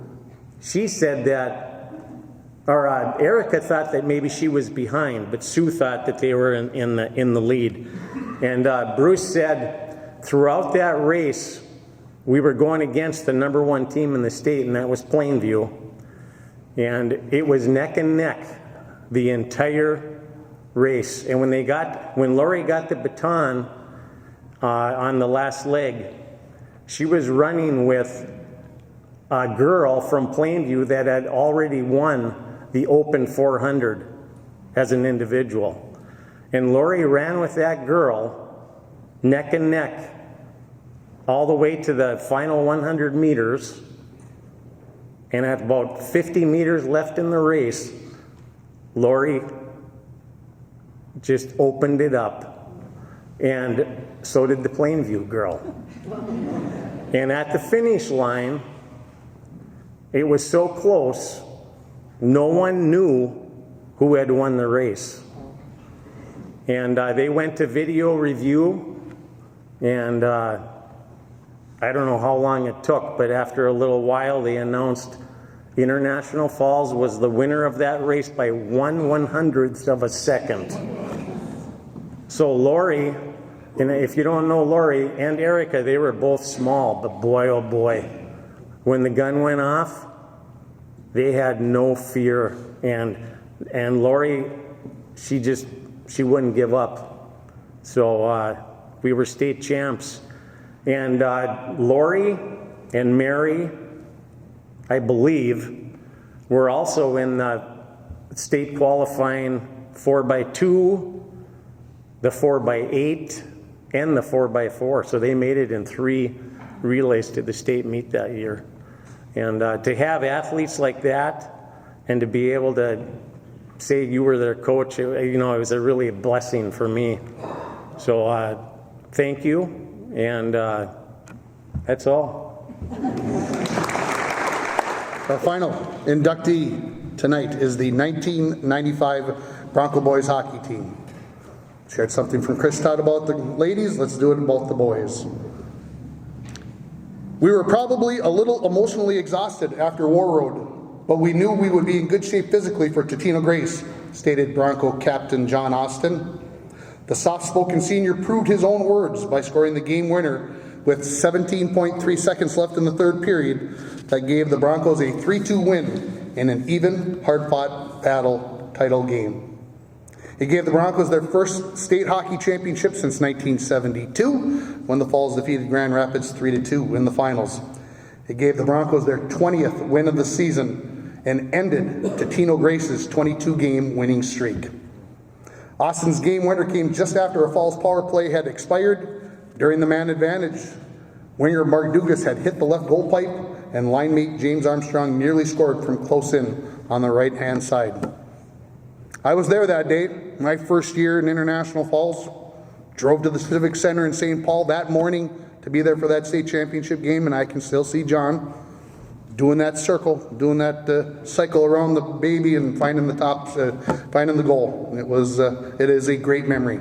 she said that, or Erica thought that maybe she was behind, but Sue thought that they were in the lead. And Bruce said, throughout that race, we were going against the #1 team in the state, and that was Plainview. And it was neck and neck the entire race. And when Lori got the baton on the last leg, she was running with a girl from Plainview that had already won the Open 400 as an individual. And Lori ran with that girl neck and neck all the way to the final 100 meters. And at about 50 meters left in the race, Lori just opened it up. And so did the Plainview girl. And at the finish line, it was so close, no one knew who had won the race. And they went to video review, and I don't know how long it took, but after a little while, they announced International Falls was the winner of that race by 1/100th of a second. So Lori, and if you don't know Lori and Erica, they were both small, but boy, oh boy, when the gun went off, they had no fear. And Lori, she wouldn't give up. So we were state champs. And Lori and Mary, I believe, were also in the state qualifying 4x2, the 4x8, and the 4x4. So they made it in 3 relays to the state meet that year. And to have athletes like that and to be able to say you were their coach, it was a really blessing for me. So thank you, and that's all. Our final inductee tonight is the 1995 Bronco boys hockey team. Shared something from Chris Todd about the ladies, let's do it about the boys. We were probably a little emotionally exhausted after War Road, but we knew we would be in good shape physically for Totino Grace, stated Bronco captain John Austin. The soft-spoken senior proved his own words by scoring the game winner with 17.3 seconds left in the third period that gave the Broncos a 3-2 win in an even, hard-fought battle title game. It gave the Broncos their first state hockey championship since 1972, when the Falls defeated Grand Rapids 3-2 in the finals. It gave the Broncos their 20th win of the season and ended Totino Grace's 22-game winning streak. Austin's game winner came just after a Falls power play had expired. During the man advantage, winger Mark Dugas had hit the left goal pipe, and line mate James Armstrong nearly scored from close in on the right-hand side. I was there that day, my first year in International Falls. Drove to the Civic Center in St. Paul that morning to be there for that state championship game, and I can still see John doing that circle, doing that cycle around the baby and finding the top, finding the goal. It is a great memory.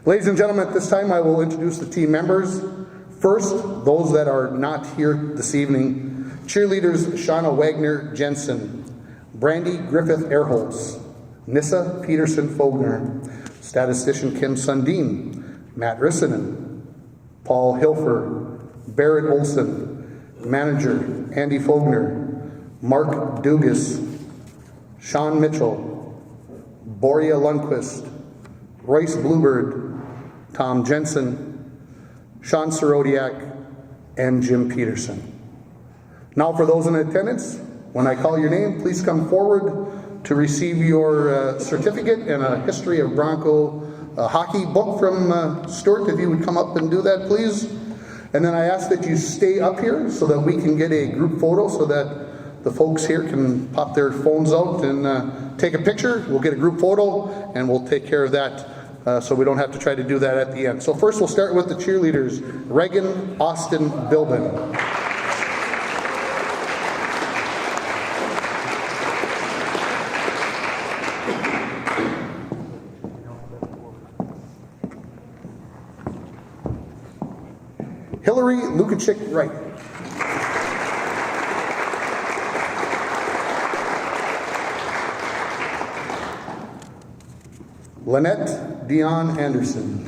Ladies and gentlemen, at this time I will introduce the team members. First, those that are not here this evening. Cheerleaders Shauna Wagner Jensen, Brandy Griffith Erholtz, Nissa Peterson Fogner, statistician Kim Sundin, Matt Rissanen, Paul Hilfer, Barrett Olson, manager Andy Fogner, Mark Dugas, Sean Mitchell, Boria Lundquist, Royce Bluebird, Tom Jensen, Sean Sorodiak, and Jim Peterson. Now for those in attendance, when I call your name, please come forward to receive your certificate and a history of Bronco hockey book from Stuart. If you would come up and do that, please. And then I ask that you stay up here so that we can get a group photo so that the folks here can pop their phones out and take a picture. We'll get a group photo and we'll take care of that so we don't have to try to do that at the end. So first we'll start with the cheerleaders, Reagan Austin Bilbin. Hillary Lukachik Wright. Lynette Dion Anderson.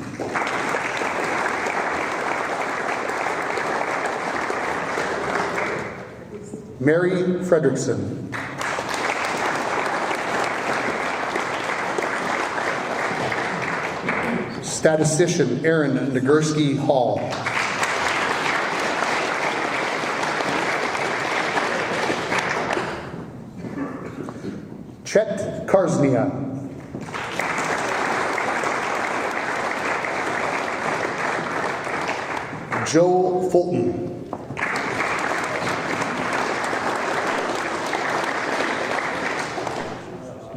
Mary Fredrickson. Statistician Aaron Nagurski Hall. Chet Karsnia. Joe Fulton.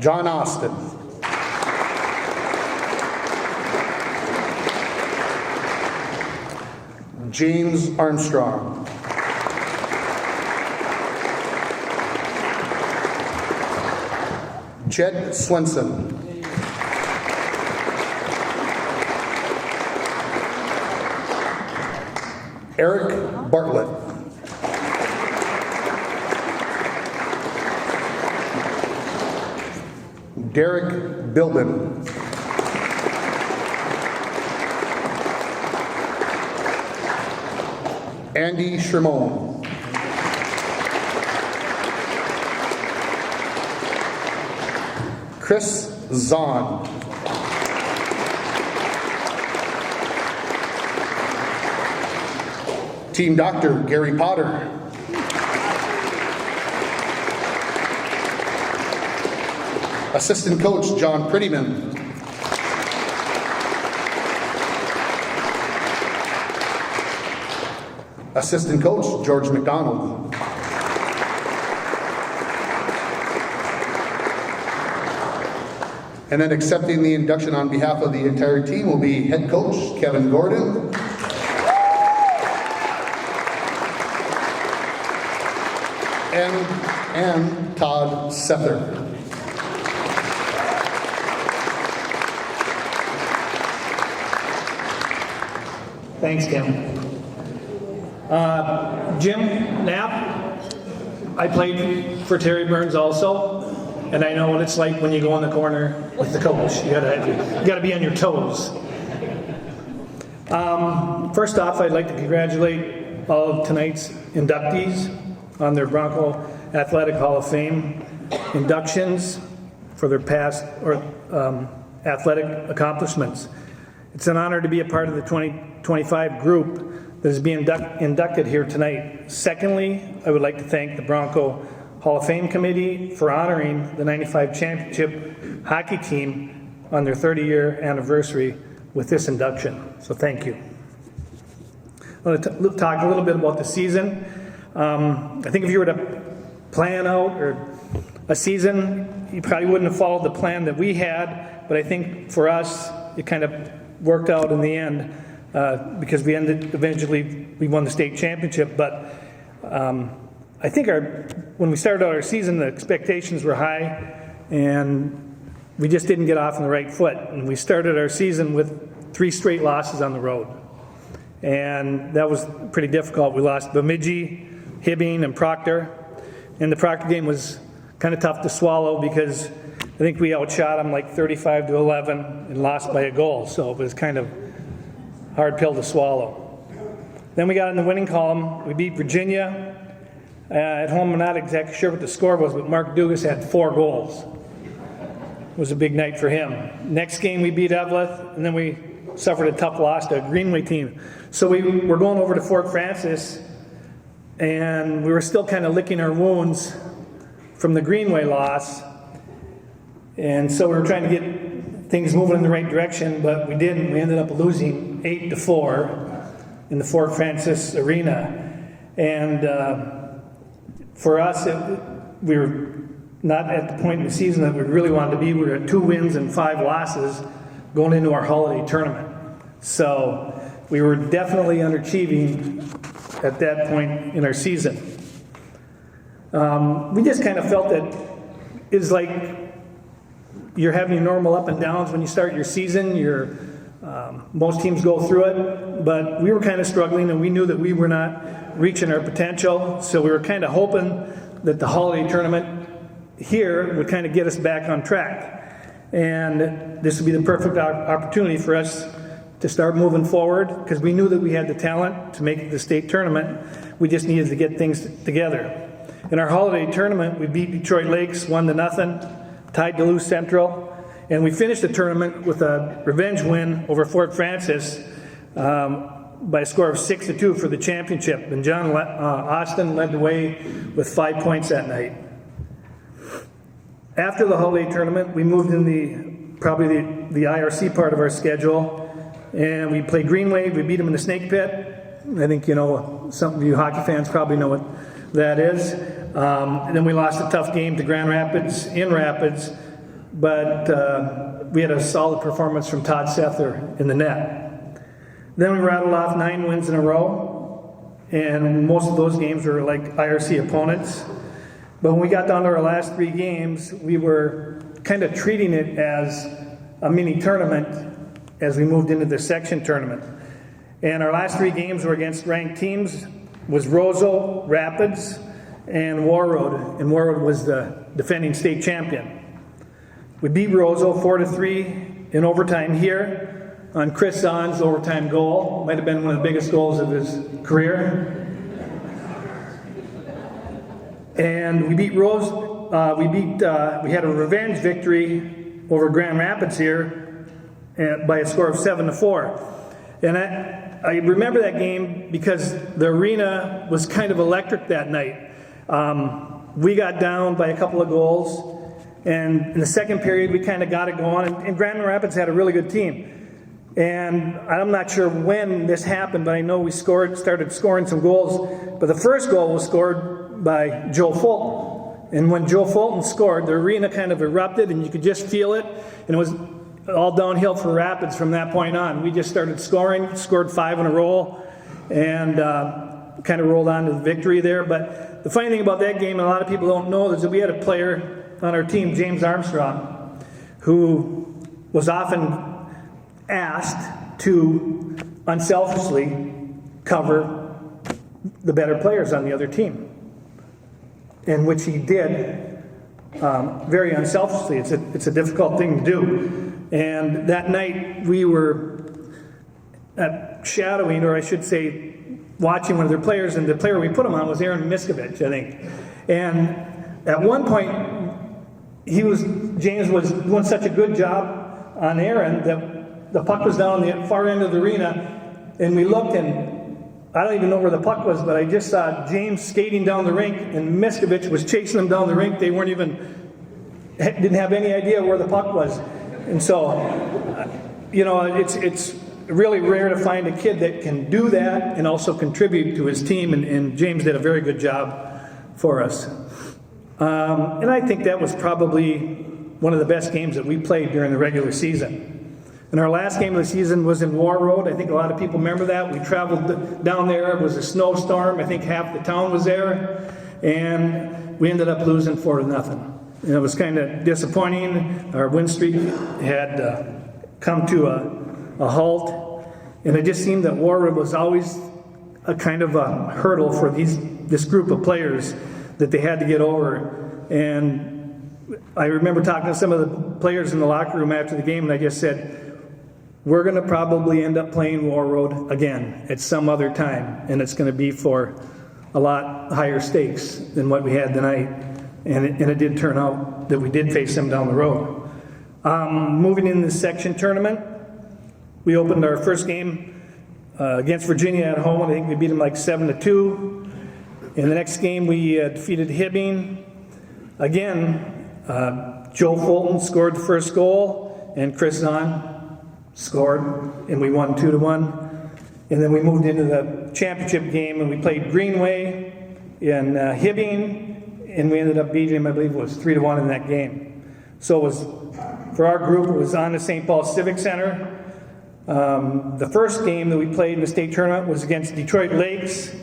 John Austin. James Armstrong. Jed Swenson. Eric Bartlett. Derek Bilden. Andy Shermone. Chris Zahn. Team Doctor Gary Potter. Assistant Coach John Prettyman. Assistant Coach George McDonald. And then accepting the induction on behalf of the entire team will be Head Coach Kevin Gordon. And Todd Sether. Thanks, Tim. Jim Knapp, I played for Terry Burns also, and I know what it's like when you go in the corner with the coach. You gotta be on your toes. First off, I'd like to congratulate all of tonight's inductees on their Bronco Athletic Hall of Fame inductions for their past athletic accomplishments. It's an honor to be a part of the 2025 group that is being inducted here tonight. Secondly, I would like to thank the Bronco Hall of Fame Committee for honoring the 95 championship hockey team on their 30-year anniversary with this induction. So thank you. I'm going to talk a little bit about the season. I think if you were to plan out or a season, you probably wouldn't have followed the plan that we had, but I think for us, it kind of worked out in the end because we won the state championship. But I think when we started out our season, the expectations were high, and we just didn't get off on the right foot. And we started our season with 3 straight losses on the road, and that was pretty difficult. We lost Bemidji, Hibbing, and Proctor, and the Proctor game was kind of tough to swallow because I think we outshot them like 35-11 and lost by a goal, so it was kind of hard pill to swallow. Then we got in the winning column. We beat Virginia. At home, I'm not exactly sure what the score was, but Mark Dugas had 4 goals. It was a big night for him. Next game, we beat Eveleth, and then we suffered a tough loss to a Greenway team. So we were going over to Fort Francis, and we were still kind of licking our wounds from the Greenway loss. And so we were trying to get things moving in the right direction, but we didn't. We ended up losing 8-4 in the Fort Francis arena. And for us, we were not at the point in the season that we really wanted to be. We were at 2 wins and 5 losses going into our holiday tournament. So we were definitely underachieving at that point in our season. We just kind of felt that it's like you're having your normal up and downs when you start your season. Most teams go through it, but we were kind of struggling, and we knew that we were not reaching our potential. So we were kind of hoping that the holiday tournament here would kind of get us back on track. And this would be the perfect opportunity for us to start moving forward, because we knew that we had the talent to make it to the state tournament. We just needed to get things together. In our holiday tournament, we beat Detroit Lakes 1-0, tied Duluth Central, and we finished the tournament with a revenge win over Fort Francis by a score of 6-2 for the championship. And John Austin led the way with 5 points that night. After the holiday tournament, we moved in probably the IRC part of our schedule, and we played Greenway. We beat them in the Snake Pit. I think some of you hockey fans probably know what that is. And then we lost a tough game to Grand Rapids in Rapids, but we had a solid performance from Todd Sether in the net. Then we rattled off 9 wins in a row, and most of those games were like IRC opponents. But when we got down to our last 3 games, we were kind of treating it as a mini tournament as we moved into the section tournament. And our last 3 games were against ranked teams, was Roseau, Rapids, and Warroad. And Warroad was the defending state champion. We beat Roseau 4-3 in overtime here on Chris Zahn's overtime goal. Might have been one of the biggest goals of his career. And we beat we had a revenge victory over Grand Rapids here by a score of 7-4. And I remember that game because the arena was kind of electric that night. We got down by a couple of goals, and in the second period we kind of got it going, and Grand Rapids had a really good team. And I'm not sure when this happened, but I know we started scoring some goals. But the first goal was scored by Joe Fulton. And when Joe Fulton scored, the arena kind of erupted, and you could just feel it. And it was all downhill for Rapids from that point on. We just started scoring, scored 5 in a row, and kind of rolled on to the victory there. But the funny thing about that game, and a lot of people don't know, is that we had a player on our team, James Armstrong, who was often asked to unselfishly cover the better players on the other team, in which he did very unselfishly. It's a difficult thing to do. And that night we were shadowing, or I should say, watching one of their players, and the player we put him on was Aaron Miskovich, I think. And at one point, James was doing such a good job on Aaron that the puck was down the far end of the arena, and we looked, and I don't even know where the puck was, but I just saw James skating down the rink, and Miskovich was chasing them down the rink. They didn't have any idea where the puck was. And so, it's really rare to find a kid that can do that and also contribute to his team, and James did a very good job for us. And I think that was probably one of the best games that we played during the regular season. And our last game of the season was in Warroad. I think a lot of people remember that. We traveled down there. It was a snowstorm. I think half the town was there. And we ended up losing 4-0. And it was kind of disappointing. Our win streak had come to a halt. And it just seemed that Warroad was always a kind of a hurdle for this group of players that they had to get over. And I remember talking to some of the players in the locker room after the game, and I just said, we're going to probably end up playing Warroad again at some other time, and it's going to be for a lot higher stakes than what we had tonight. And it did turn out that we did face them down the road. Moving into the section tournament, we opened our first game against Virginia at home. I think we beat them like 7-2. In the next game, we defeated Hibbing. Again, Joe Fulton scored the first goal, and Chris Zahn scored, and we won 2-1. And then we moved into the championship game, and we played Greenway in Hibbing, and we ended up beating them, I believe it was 3-1 in that game. So it was, for our group, it was on the St. Paul Civic Center. The first game that we played in the state tournament was against Detroit Lakes,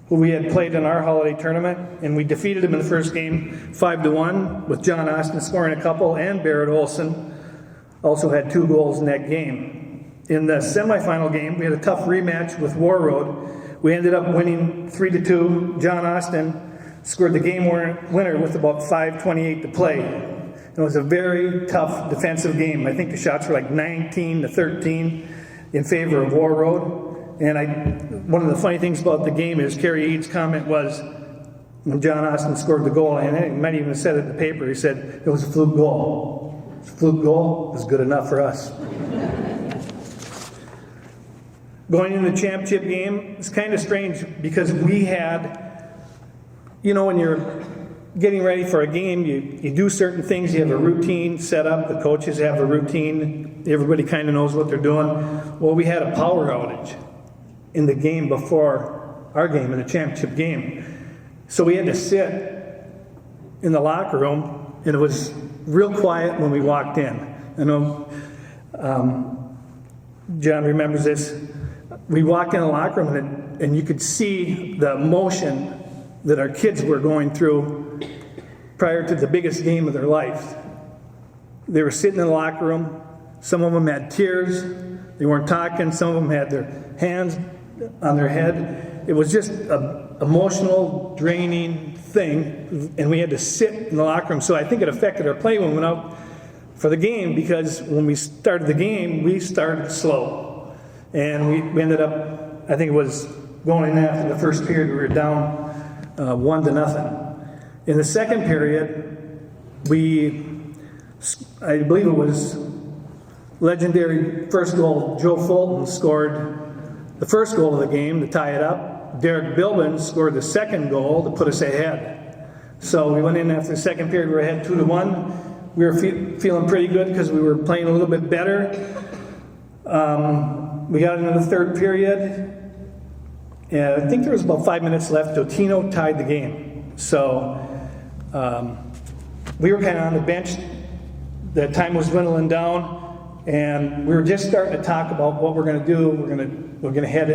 who we had played in our holiday tournament, and we defeated them in the first game 5-1, with John Austin scoring a couple, and Barrett Olson also had 2 goals in that game. In the semifinal game, we had a tough rematch with Warroad. We ended up winning 3-2. John Austin scored the game winner with about 5:28 to play. It was a very tough defensive game. I think the shots were like 19-13 in favor of Warroad. And one of the funny things about the game is Kerry Eads' comment was, when John Austin scored the goal, and he might even have said it in the paper, he said, it was a fluke goal. Fluke goal is good enough for us. Going into the championship game, it's kind of strange because we had, when you're getting ready for a game, you do certain things, you have a routine set up, the coaches have a routine, everybody kind of knows what they're doing. Well, we had a power outage in the game before our game, in the championship game. So we had to sit in the locker room, and it was real quiet when we walked in. I know John remembers this. We walked in the locker room, and you could see the emotion that our kids were going through prior to the biggest game of their life. They were sitting in the locker room. Some of them had tears. They weren't talking. Some of them had their hands on their head. it was just an emotional, draining thing, and we had to sit in the locker room. So I think it affected our play when we went out for the game, because when we started the game, we started slow. And we ended up, I think it was going in after the first period, we were down 1-0. In the second period, I believe it was legendary first goal, Joe Fulton scored the first goal of the game to tie it up. Derek Bilbin scored the second goal to put us ahead. So we went in after the second period, we were ahead 2-1. We were feeling pretty good because we were playing a little bit better. We got into the third period, and I think there was about 5 minutes left. Totino tied the game. So we were kind of on the bench. The time was dwindling down, and we were just starting to talk about what we're going to do. We're going to head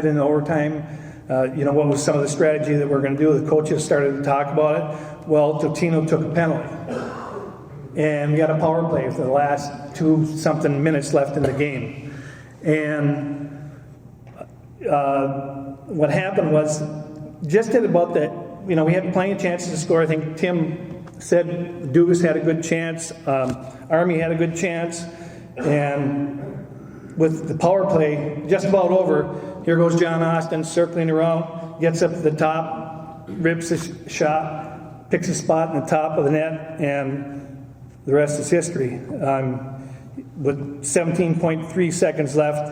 into overtime. What was some of the strategy that we're going to do? The coaches started to talk about it. Well, Totino took a penalty. And we got a power play for the last 2-something minutes left in the game. And what happened was, just at about that, we had plenty of chances to score. I think Tim said Dugas had a good chance. Army had a good chance. And with the power play just about over, here goes John Austin circling around, gets up to the top, rips a shot, picks a spot in the top of the net, and the rest is history. With 17.3 seconds left,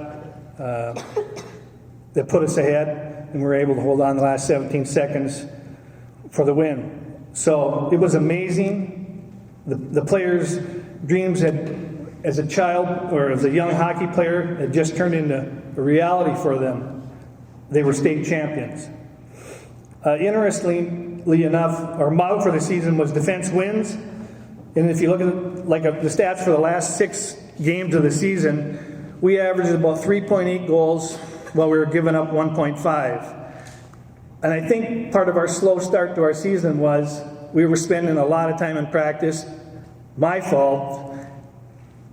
that put us ahead, and we were able to hold on the last 17 seconds for the win. So it was amazing. The players' dreams as a child or as a young hockey player, had just turned into a reality for them. They were state champions. Interestingly enough, our motto for the season was defense wins. And if you look at the stats for the last 6 games of the season, we averaged about 3.8 goals while we were giving up 1.5. And I think part of our slow start to our season was we were spending a lot of time in practice. My fault.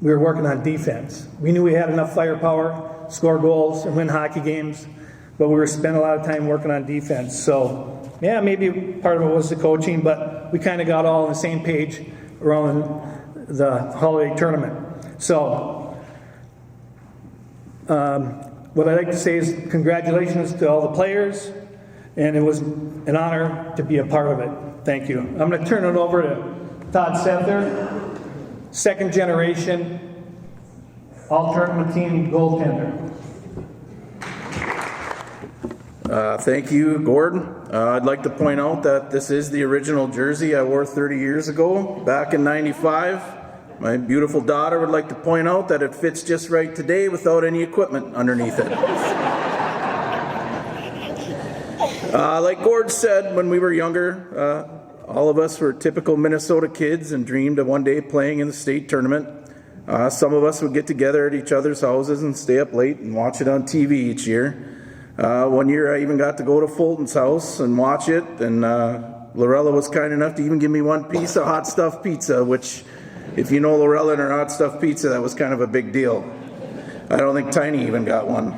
We were working on defense. We knew we had enough firepower, score goals, and win hockey games, but we were spending a lot of time working on defense. So, yeah, maybe part of it was the coaching, but we kind of got all on the same page around the holiday tournament. So, what I'd like to say is congratulations to all the players, and it was an honor to be a part of it. Thank you. I'm going to turn it over to Todd Sether, second generation all-tournament team goaltender. Thank you, Gordon. I'd like to point out that this is the original jersey I wore 30 years ago, back in '95. My beautiful daughter would like to point out that it fits just right today without any equipment underneath it. Like Gord said, when we were younger, all of us were typical Minnesota kids and dreamed of one day playing in the state tournament. Some of us would get together at each other's houses and stay up late and watch it on TV each year. One year I even got to go to Fulton's house and watch it, and Lorella was kind enough to even give me one piece of hot stuffed pizza, which, if you know Lorella and her hot stuffed pizza, that was kind of a big deal. I don't think Tiny even got one.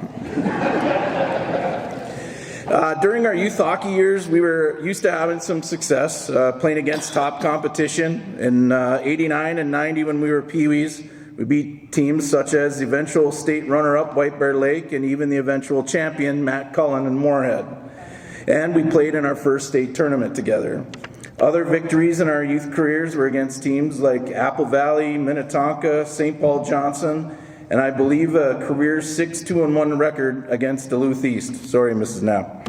During our youth hockey years, we were used to having some success playing against top competition. In '89 and '90, when we were Pee-wees, we beat teams such as the eventual state runner-up White Bear Lake and even the eventual champion Matt Cullen in Moorhead. And we played in our first state tournament together. Other victories in our youth careers were against teams like Apple Valley, Minnetonka, St. Paul Johnson, and I believe a career 6-2-1 record against Duluth East. Sorry, Mrs. Knapp.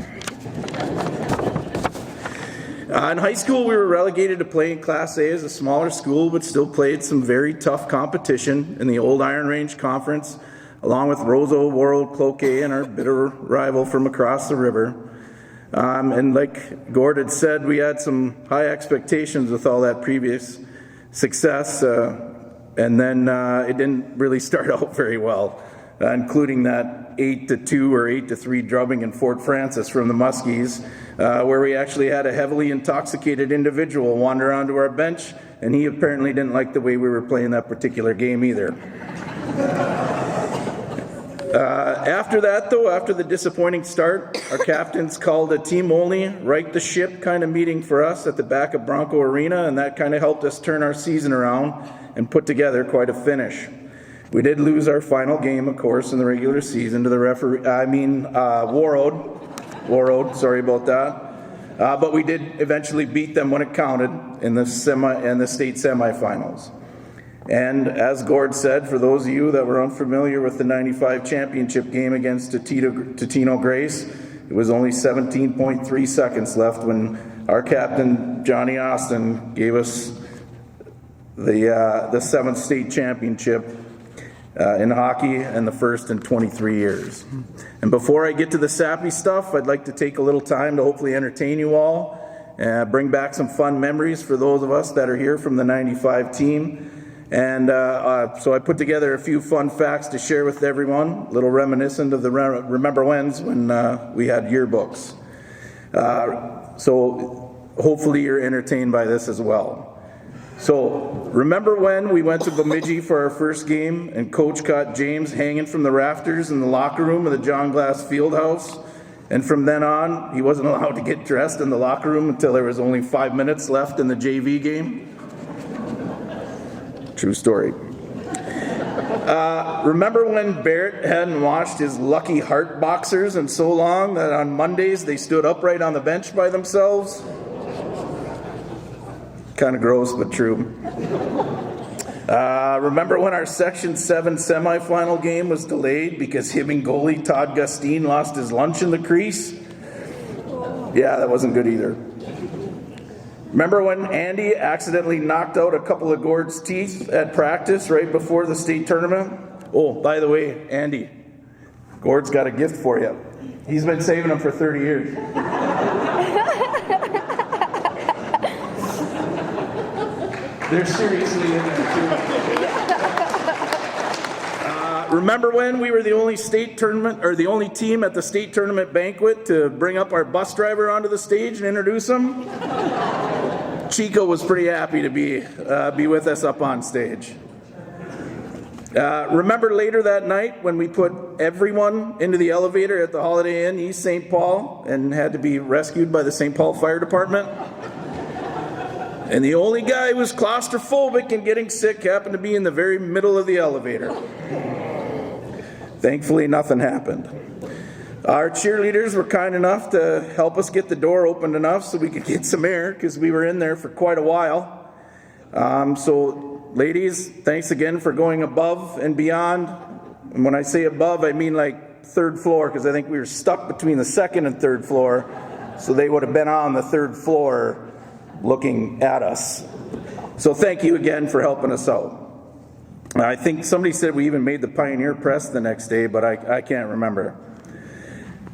In high school, we were relegated to play in Class A as a smaller school, but still played some very tough competition in the Old Iron Range Conference, along with Roseau, World, Cloquet, and our bitter rival from across the river. And like Gord had said, we had some high expectations with all that previous success, and then it didn't really start out very well, including that 8-2 or 8-3 drubbing in Fort Francis from the Muskies, where we actually had a heavily intoxicated individual wander onto our bench, and he apparently didn't like the way we were playing that particular game either. After that, though, after the disappointing start, our captains called a team-only, right the ship kind of meeting for us at the back of Bronco Arena, and that kind of helped us turn our season around and put together quite a finish. We did lose our final game, of course, in the regular season to the Warroad, sorry about that. But we did eventually beat them when it counted in the state semifinals. And as Gord said, for those of you that were unfamiliar with the 95 championship game against Totino Grace, it was only 17.3 seconds left when our captain, Johnny Austin, gave us the 7th state championship in hockey and the first in 23 years. And before I get to the sappy stuff, I'd like to take a little time to hopefully entertain you all, bring back some fun memories for those of us that are here from the 95 team. And so I put together a few fun facts to share with everyone, a little reminiscent of the remember whens when we had yearbooks. So hopefully you're entertained by this as well. So remember when we went to Bemidji for our first game and Coach caught James hanging from the rafters in the locker room of the John Glass Fieldhouse? And from then on, he wasn't allowed to get dressed in the locker room until there was only 5 minutes left in the JV game? True story. Remember when Barrett hadn't washed his Lucky Heart boxers in so long that on Mondays they stood upright on the bench by themselves? Kind of gross, but true. Remember when our Section 7 semifinal game was delayed because Hibbing goalie Todd Gustine lost his lunch in the crease? Yeah, that wasn't good either. Remember when Andy accidentally knocked out a couple of Gord's teeth at practice right before the state tournament? Oh, by the way, Andy, Gord's got a gift for you. He's been saving them for 30 years. They're seriously in there too. Remember when we were the only state tournament, or the only team at the state tournament banquet to bring up our bus driver onto the stage and introduce him? Chico was pretty happy to be with us up on stage. Remember later that night when we put everyone into the elevator at the Holiday Inn East St. Paul and had to be rescued by the St. Paul Fire Department? And the only guy who was claustrophobic and getting sick happened to be in the very middle of the elevator. Thankfully, nothing happened. Our cheerleaders were kind enough to help us get the door opened enough so we could get some air because we were in there for quite a while. So, ladies, thanks again for going above and beyond. And when I say above, I mean like 3rd floor because I think we were stuck between the 2nd and 3rd floor. So they would have been on the 3rd floor looking at us. So thank you again for helping us out. I think somebody said we even made the Pioneer Press the next day, but I can't remember.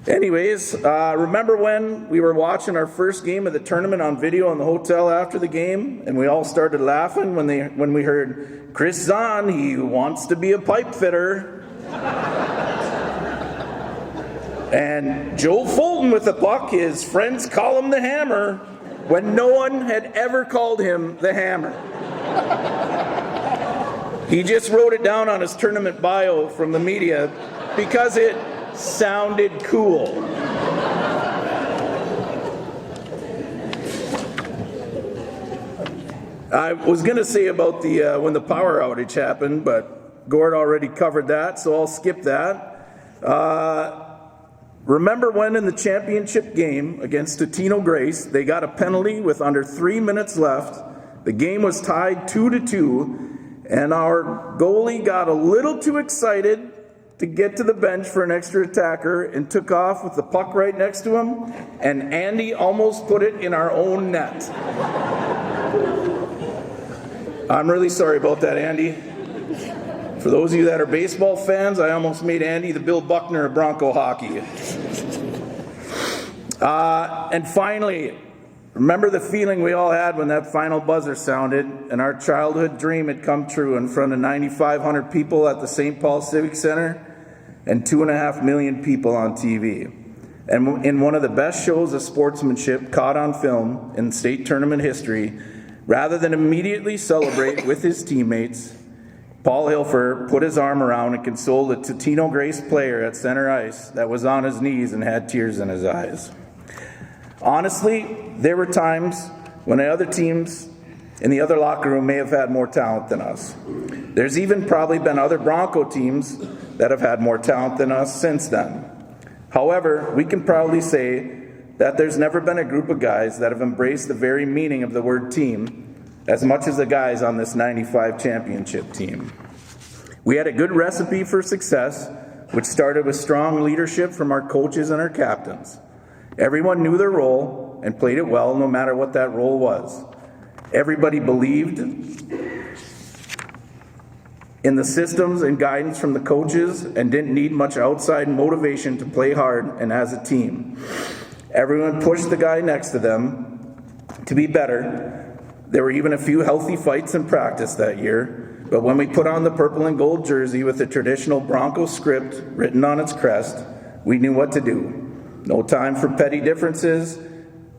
Anyways, remember when we were watching our first game of the tournament on video in the hotel after the game, and we all started laughing when we heard, "Chris Zahn, he wants to be a pipe fitter." And Joe Fulton with the puck, his friends call him the Hammer, when no one had ever called him the Hammer. He just wrote it down on his tournament bio from the media because it sounded cool. I was going to say about the when the power outage happened, but Gord already covered that, so I'll skip that. Remember when in the championship game against Totino Grace, they got a penalty with under 3 minutes left. The game was tied 2-2, and our goalie got a little too excited to get to the bench for an extra attacker and took off with the puck right next to him, and Andy almost put it in our own net. I'm really sorry about that, Andy. For those of you that are baseball fans, I almost made Andy the Bill Buckner of Bronco hockey. And finally, remember the feeling we all had when that final buzzer sounded and our childhood dream had come true in front of 9,500 people at the St. Paul Civic Center and 2.5 million people on TV. And in one of the best shows of sportsmanship caught on film in state tournament history, rather than immediately celebrate with his teammates, Paul Hilfer put his arm around and consoled a Totino Grace player at center ice that was on his knees and had tears in his eyes. Honestly, there were times when the other teams in the other locker room may have had more talent than us. There's even probably been other Bronco teams that have had more talent than us since then. However, we can proudly say that there's never been a group of guys that have embraced the very meaning of the word team as much as the guys on this 95 championship team. We had a good recipe for success, which started with strong leadership from our coaches and our captains. Everyone knew their role and played it well, no matter what that role was. Everybody believed in the systems and guidance from the coaches and didn't need much outside motivation to play hard and as a team. Everyone pushed the guy next to them to be better. There were even a few healthy fights in practice that year, but when we put on the purple and gold jersey with the traditional Bronco script written on its crest, we knew what to do. No time for petty differences,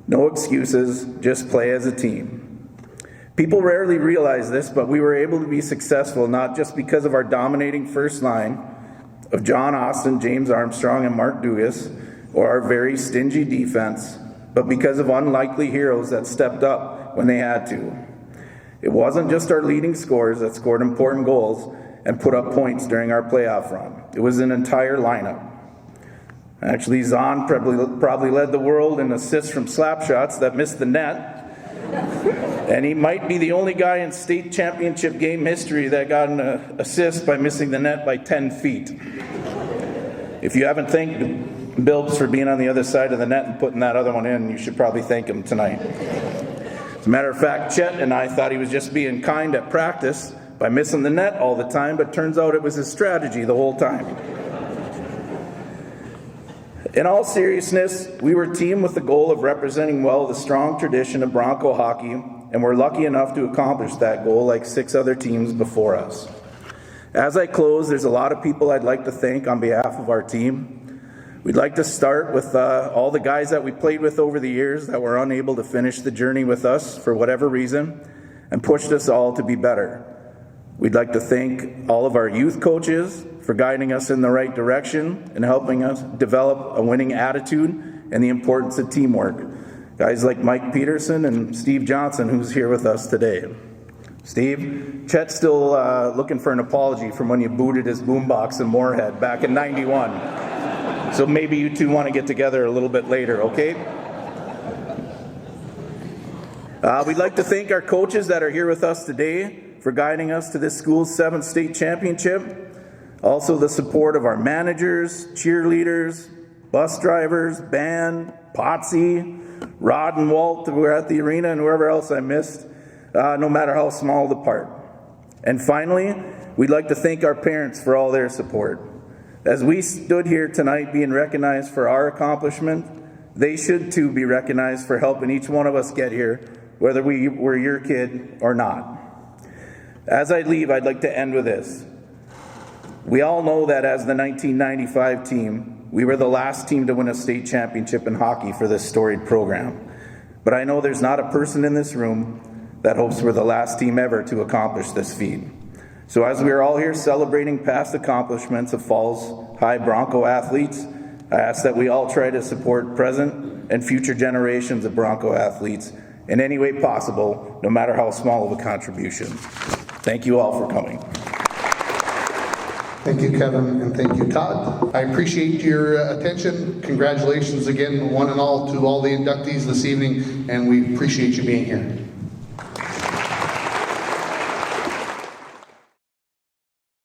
no excuses, just play as a team. People rarely realize this, but we were able to be successful not just because of our dominating first line of John Austin, James Armstrong, and Mark Dugas, or our very stingy defense, but because of unlikely heroes that stepped up when they had to. It wasn't just our leading scorers that scored important goals and put up points during our playoff run. It was an entire lineup. Actually, Zahn probably led the world in assists from slap shots that missed the net. And he might be the only guy in state championship game history that got an assist by missing the net by 10 feet. If you haven't thanked Bilbs for being on the other side of the net and putting that other one in, you should probably thank him tonight. As a matter of fact, Chet and I thought he was just being kind at practice by missing the net all the time, but turns out it was his strategy the whole time. In all seriousness, we were a team with the goal of representing well the strong tradition of Bronco hockey, and we're lucky enough to accomplish that goal like 6 other teams before us. As I close, there's a lot of people I'd like to thank on behalf of our team. We'd like to start with all the guys that we played with over the years that were unable to finish the journey with us for whatever reason and pushed us all to be better. We'd like to thank all of our youth coaches for guiding us in the right direction and helping us develop a winning attitude and the importance of teamwork. Guys like Mike Peterson and Steve Johnson, who's here with us today. Steve, Chet's still looking for an apology from when you booted his boombox in Moorhead back in '91. So maybe you two want to get together a little bit later, okay? We'd like to thank our coaches that are here with us today for guiding us to this school's 7th state championship. Also the support of our managers, cheerleaders, bus drivers, band, Potsy, Rod and Walt who were at the arena, and whoever else I missed, no matter how small the part. And finally, we'd like to thank our parents for all their support. As we stood here tonight being recognized for our accomplishment, they should too be recognized for helping each one of us get here, whether we were your kid or not. As I leave, I'd like to end with this. We all know that as the 1995 team, we were the last team to win a state championship in hockey for this storied program. But I know there's not a person in this room that hopes we're the last team ever to accomplish this feat. So as we are all here celebrating past accomplishments of Falls High Bronco athletes, I ask that we all try to support present and future generations of Bronco athletes in any way possible, no matter how small of a contribution. Thank you all for coming. Thank you, Kevin, and thank you, Todd. I appreciate your attention. Congratulations again, one and all, to all the inductees this evening, and we appreciate you being here.